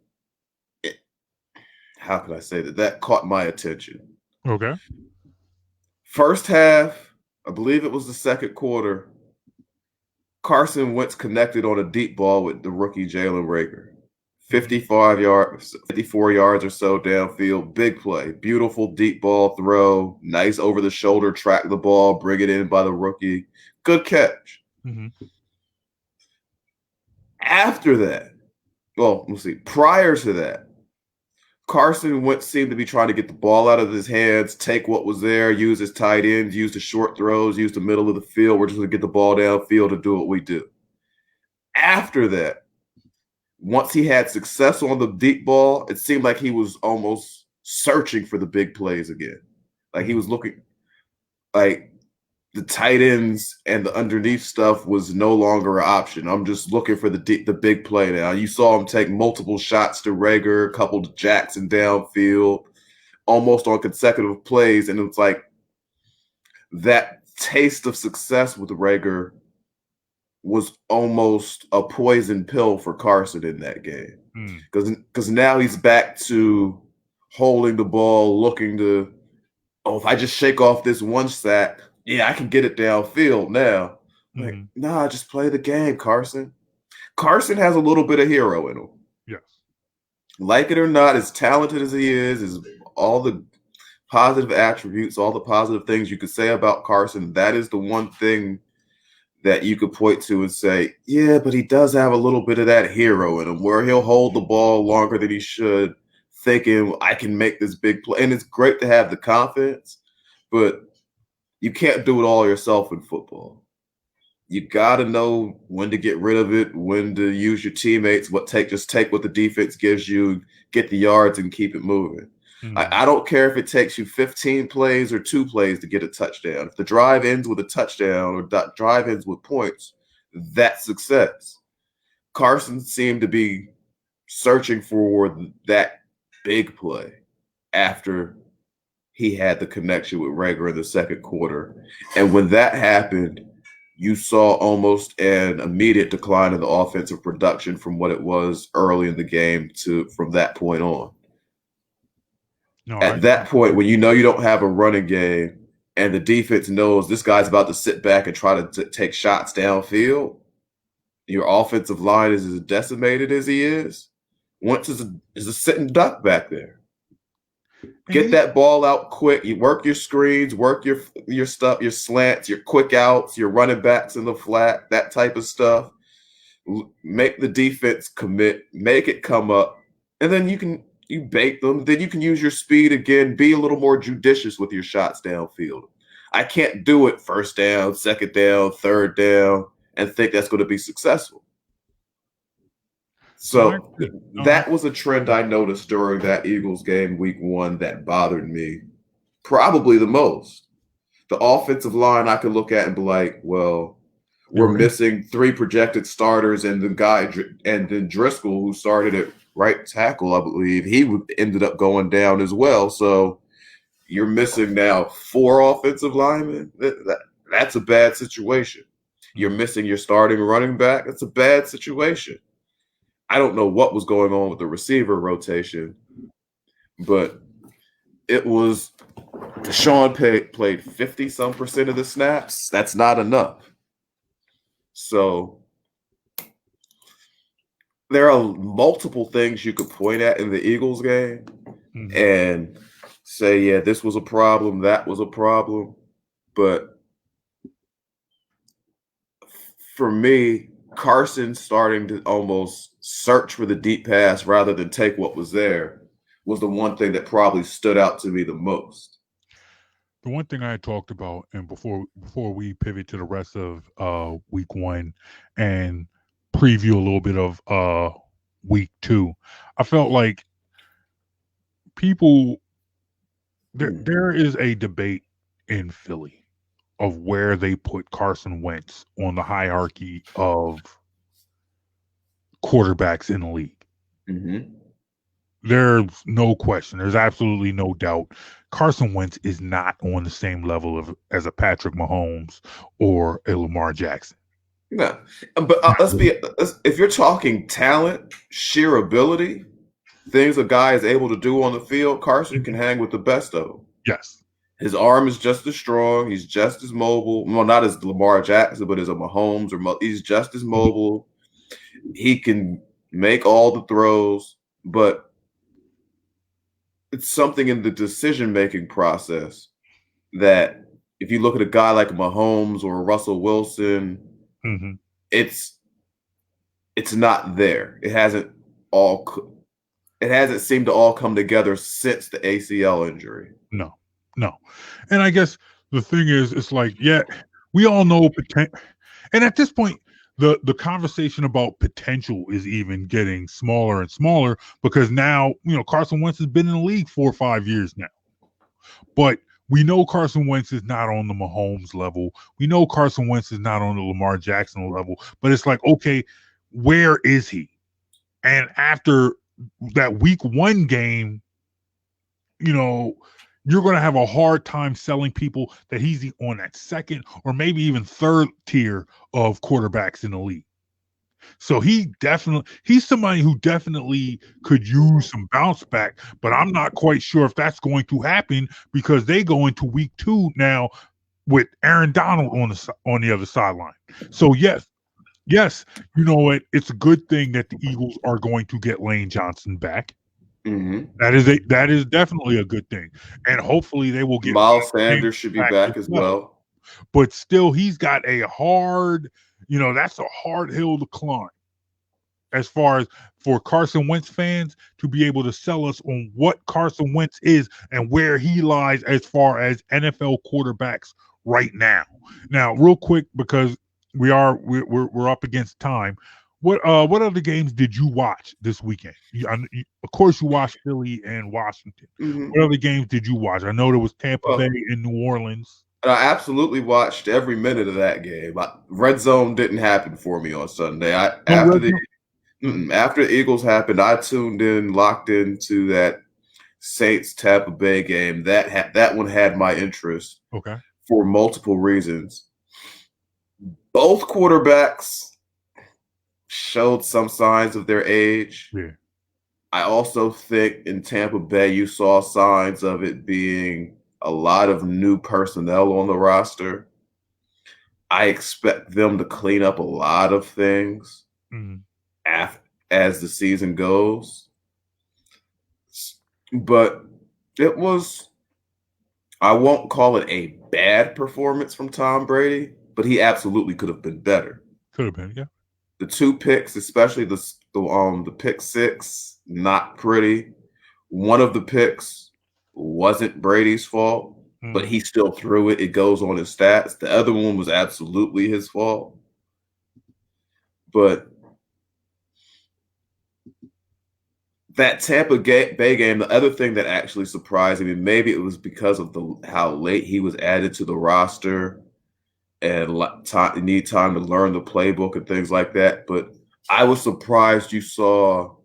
how can I say that caught my attention. Okay. First half, I believe it was the second quarter, Carson Wentz connected on a deep ball with the rookie Jalen Reagor. 54 yards or so downfield, big play, beautiful deep ball throw, nice over the shoulder, track the ball, bring it in by the rookie. Good catch. After that, prior to that, Carson Wentz seemed to be trying to get the ball out of his hands, take what was there, use his tight ends, use the short throws, use the middle of the field. We're just going to get the ball downfield to do what we do. After that, once he had success on the deep ball, it seemed like he was almost searching for the big plays again. Like he was looking, like the tight ends and the underneath stuff was no longer an option. I'm just looking for the big play now. You saw him take multiple shots to Reagor, a couple to Jackson downfield, almost on consecutive plays. And it's like that taste of success with Reagor was almost a poison pill for Carson in that game. Because now he's back to holding the ball, looking to, if I just shake off this one sack, I can get it downfield now. Like, nah, just play the game, Carson. Carson has a little bit of hero in him. Yes. like it or not, as talented as he is all the positive attributes, all the positive things you could say about Carson, that is the one thing that you could point to and say, yeah, but he does have a little bit of that hero in him where he'll hold the ball longer than he should, thinking I can make this big play. And it's great to have the confidence, but you can't do it all yourself in football. You got to know when to get rid of it, when to use your teammates, just take what the defense gives you, get the yards and keep it moving. I don't care if it takes you 15 plays or 2 plays to get a touchdown. If the drive ends with a touchdown or drive ends with points, that's success. Carson seemed to be searching for that big play after he had the connection with Rager in the second quarter. And when that happened, you saw almost an immediate decline in the offensive production from what it was early in the game from that point on. At that point, when you know you don't have a running game and the defense knows this guy's about to sit back and try to take shots downfield, your offensive line is as decimated as he is. Wentz is a sitting duck back there. Get that ball out quick. You work your screens, work your stuff, your slants, your quick outs, your running backs in the flat, that type of stuff. Make the defense commit, make it come up, and then you bait them. Then you can use your speed again, be a little more judicious with your shots downfield. I can't do it first down, second down, third down, and think that's going to be successful. So that was a trend I noticed during that Eagles game week 1 that bothered me probably the most. The offensive line I could look at and be like, well, we're missing 3 projected starters and then Driscoll, who started at right tackle, I believe, he ended up going down as well. So you're missing now 4 offensive linemen. That's a bad situation. You're missing your starting running back. That's a bad situation. I don't know what was going on with the receiver rotation, but it was Deshaun played 50-some% of the snaps. That's not enough. So there are multiple things you could point at in the Eagles game and say, yeah, this was a problem, that was a problem. But for me, Carson starting to almost search for the deep pass rather than take what was there was the one thing that probably stood out to me the most. The one thing I talked about, and before we pivot to the rest of week 1 and preview a little bit of week 2, I felt like people there is a debate in Philly of where they put Carson Wentz on the hierarchy of quarterbacks in the league. There's no question. There's absolutely no doubt. Carson Wentz is not on the same level as a Patrick Mahomes or a Lamar Jackson. No, but if you're talking talent, sheer ability, things a guy is able to do on the field, Carson can hang with the best of them. Yes. His arm is just as strong. He's just as mobile. Well, not as Lamar Jackson, but as a Mahomes he's just as mobile. He can make all the throws, but it's something in the decision-making process that if you look at a guy like Mahomes or Russell Wilson, it's not there. It hasn't seemed to all come together since the ACL injury. No. And I guess the thing is, it's like, yeah, we all know potential. And at this point, the conversation about potential is even getting smaller and smaller because now, Carson Wentz has been in the league 4 or 5 years now. But we know Carson Wentz is not on the Mahomes level. We know Carson Wentz is not on the Lamar Jackson level. But it's like, okay, where is he? And after that week 1 game, you're going to have a hard time selling people that he's on that second or maybe even third tier of quarterbacks in the league. So he's somebody who definitely could use some bounce back, but I'm not quite sure if that's going to happen because they go into week 2 now with Aaron Donald on the other sideline. So yes, you know what? It's a good thing that the Eagles are going to get Lane Johnson back. Mm-hmm. That is definitely a good thing, and hopefully they will get Miles Sanders should be back as well. But still, he's got a hard, that's a hard hill to climb as far as for Carson Wentz fans to be able to sell us on what Carson Wentz is and where he lies as far as NFL quarterbacks right now. Now, real quick, because we're up against time. What other games did you watch this weekend? Of course, you watched Philly and Washington. Mm-hmm. What other games did you watch? I know there was Tampa Bay and New Orleans. I absolutely watched every minute of that game. Red zone didn't happen for me on Sunday. After the Eagles happened, I tuned in, locked into that Saints Tampa Bay game. That one had my interest. Okay. For multiple reasons. Both quarterbacks showed some signs of their age. Yeah. I also think in Tampa Bay, you saw signs of it being a lot of new personnel on the roster. I expect them to clean up a lot of things as the season goes. But I won't call it a bad performance from Tom Brady, but he absolutely could have been better. Could have been, yeah. The 2 picks, especially the pick 6, not pretty. One of the picks wasn't Brady's fault, but he still threw it. It goes on his stats. The other one was absolutely his fault. But that Tampa Bay game, the other thing that actually surprised me, maybe it was because of how late he was added to the roster and need time to learn the playbook and things like that. But I was surprised you saw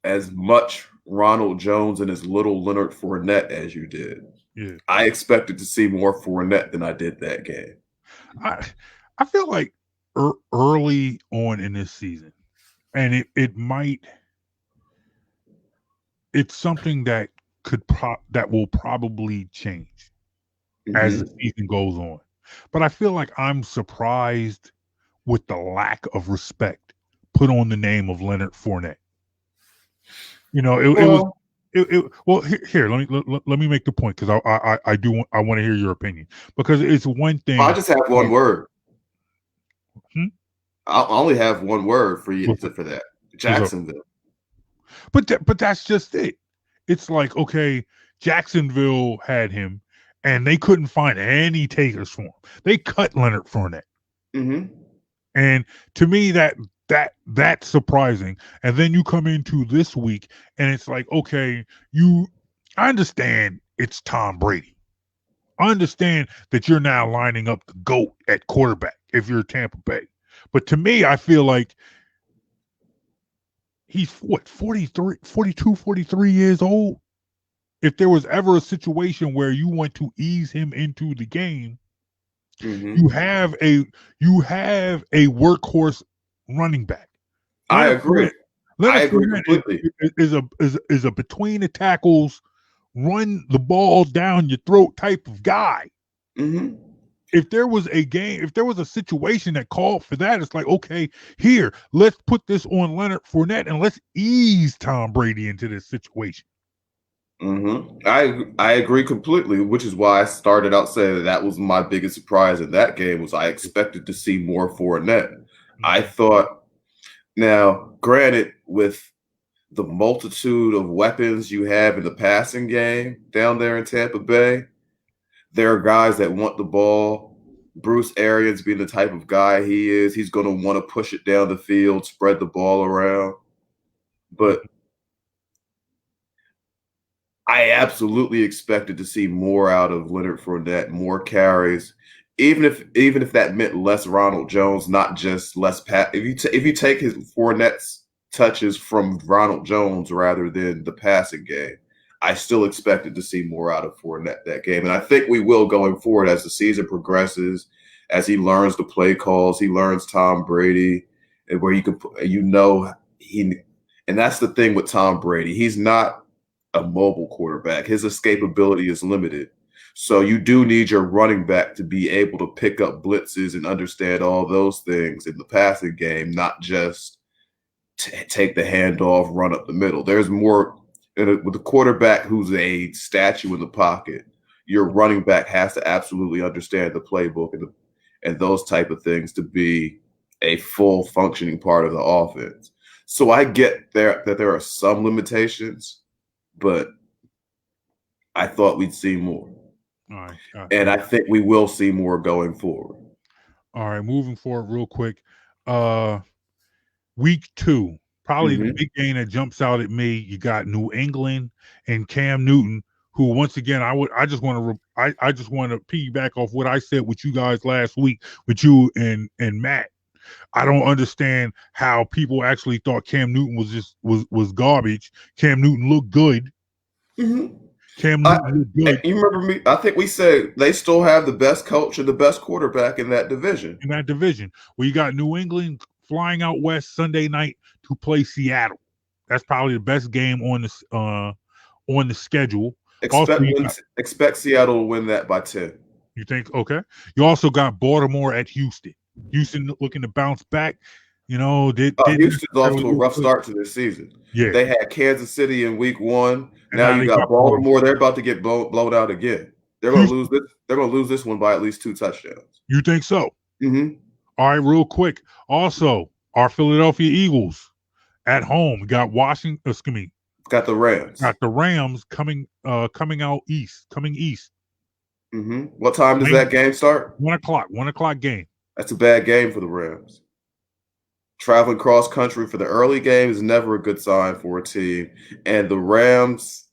as much Ronald Jones and as little Leonard Fournette as you did. Yeah. I expected to see more Fournette than I did that game. I feel like early on in this season, and it's something that that will probably change as the season goes on. But I feel like I'm surprised with the lack of respect put on the name of Leonard Fournette. Here, let me make the point, because I want to hear your opinion, because it's one thing. I just have one word. I only have one word for you for that. Jacksonville. But that's just it. It's like, okay, Jacksonville had him, and they couldn't find any takers for him. They cut Leonard Fournette. And to me, that's surprising. And then you come into this week, and it's like, okay, I understand it's Tom Brady. I understand that you're now lining up the GOAT at quarterback if you're Tampa Bay. But to me, I feel like he's 43, 42, 43 years old. If there was ever a situation where you want to ease him into the game, you have a workhorse running back. I agree. I agree completely. Is a between the tackles, run the ball down your throat type of guy. If there was a situation that called for that, it's like, okay, here, let's put this on Leonard Fournette and let's ease Tom Brady into this situation. I agree completely, which is why I started out saying that was my biggest surprise in that game. Was I expected to see more Fournette. I thought, now, granted, with the multitude of weapons you have in the passing game down there in Tampa Bay, there are guys that want the ball. Bruce Arians being the type of guy he is, he's going to want to push it down the field, spread the ball around. But I absolutely expected to see more out of Leonard Fournette, more carries, even if that meant less Ronald Jones, not just less pass. If you take his Fournette's touches from Ronald Jones rather than the passing game, I still expected to see more out of Fournette that game. And I think we will going forward as the season progresses, as he learns the play calls, he learns Tom Brady, and where he can, and that's the thing with Tom Brady. He's not a mobile quarterback. His escapability is limited. So you do need your running back to be able to pick up blitzes and understand all those things in the passing game, not just take the handoff, run up the middle. There's more with the quarterback who's a statue in the pocket. Your running back has to absolutely understand the playbook and those type of things to be a full functioning part of the offense. So I get that there are some limitations, but I thought we'd see more. All right. And I think we will see more going forward. All right, moving forward real quick. Week 2, probably the big game that jumps out at me. You got New England and Cam Newton, who once again I just want to piggyback off what I said with you guys last week with you and Matt. I don't understand how people actually thought Cam Newton was garbage. Cam Newton looked good. Mm-hmm. Cam Newton looked good. You remember me? I think we said they still have the best coach and the best quarterback in that division. Well, you got New England flying out west Sunday night to play Seattle. That's probably the best game on the schedule. Expect Seattle to win that by 10. You think? Okay. You also got Baltimore at Houston. Houston looking to bounce back. You know, Houston's off to a rough start to this season. Yeah. They had Kansas City in week 1. Now you got Baltimore. They're about to get blown out again. They're going to lose this. They're going to lose this one by at least 2 touchdowns. You think so? Mm-hmm. All right, real quick. Also, our Philadelphia Eagles at home got Washington. Got the Rams. Got the Rams coming east. Mm-hmm. What time does that game start? 1 o'clock. 1 o'clock game. That's a bad game for the Rams. Traveling cross country for the early game is never a good sign for a team. And the Rams,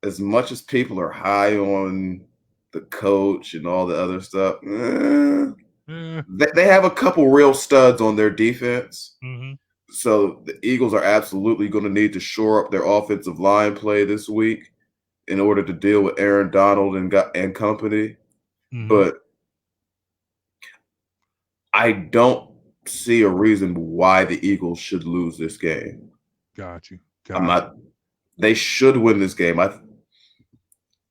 as much as people are high on the coach and all the other stuff, they have a couple real studs on their defense. Mm-hmm. So the Eagles are absolutely going to need to shore up their offensive line play this week in order to deal with Aaron Donald and company. Mm-hmm. But I don't see a reason why the Eagles should lose this game. Got you. They should win this game.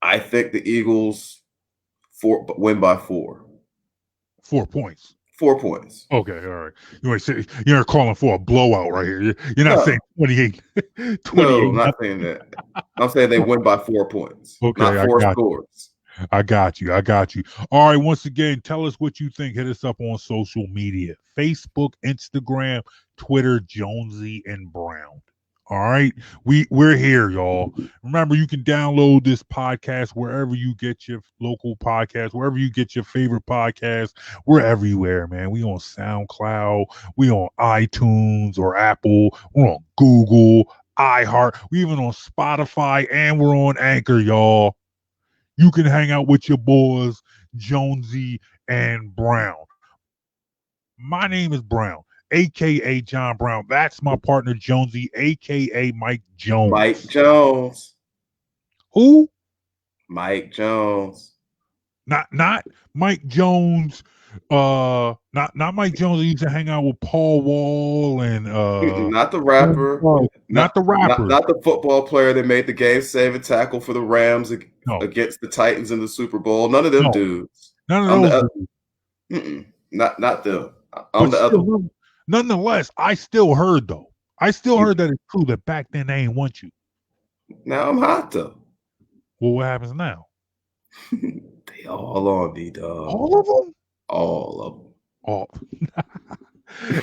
I think the Eagles win by 4. 4 points. 4 points. Okay, all right. You're calling for a blowout right here. You're not saying 28. 28. No, I'm not saying that. I'm saying they win by 4 points. Okay, not 4 scores. I got you. All right, once again, tell us what you think. Hit us up on social media. Facebook, Instagram, Twitter, Jonesy and Brown. All right. We're here, y'all. Remember, you can download this podcast wherever you get your local podcast, wherever you get your favorite podcast. We're everywhere, man. We on SoundCloud, we on iTunes or Apple, we're on Google, iHeart, we even on Spotify, and we're on Anchor, y'all. You can hang out with your boys, Jonesy and Brown. My name is Brown, a.k.a. John Brown. That's my partner, Jonesy, a.k.a. Mike Jones. Mike Jones. Who? Mike Jones. Not Mike Jones. Not Mike Jones. He used to hang out with Paul Wall and not the rapper. Not the rapper. Not the football player that made the game-saving tackle for the Rams against the Titans in the Super Bowl. None of them dudes. None of those dudes. Not them. On the other. Nonetheless, I still heard that it's true that back then they ain't want you. Now I'm hot though. Well, what happens now? They all on me, dog. All of them? All of them. All.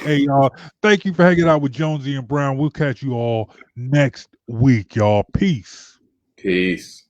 Hey, y'all. Thank you for hanging out with Jonesy and Brown. We'll catch you all next week, y'all. Peace. Peace.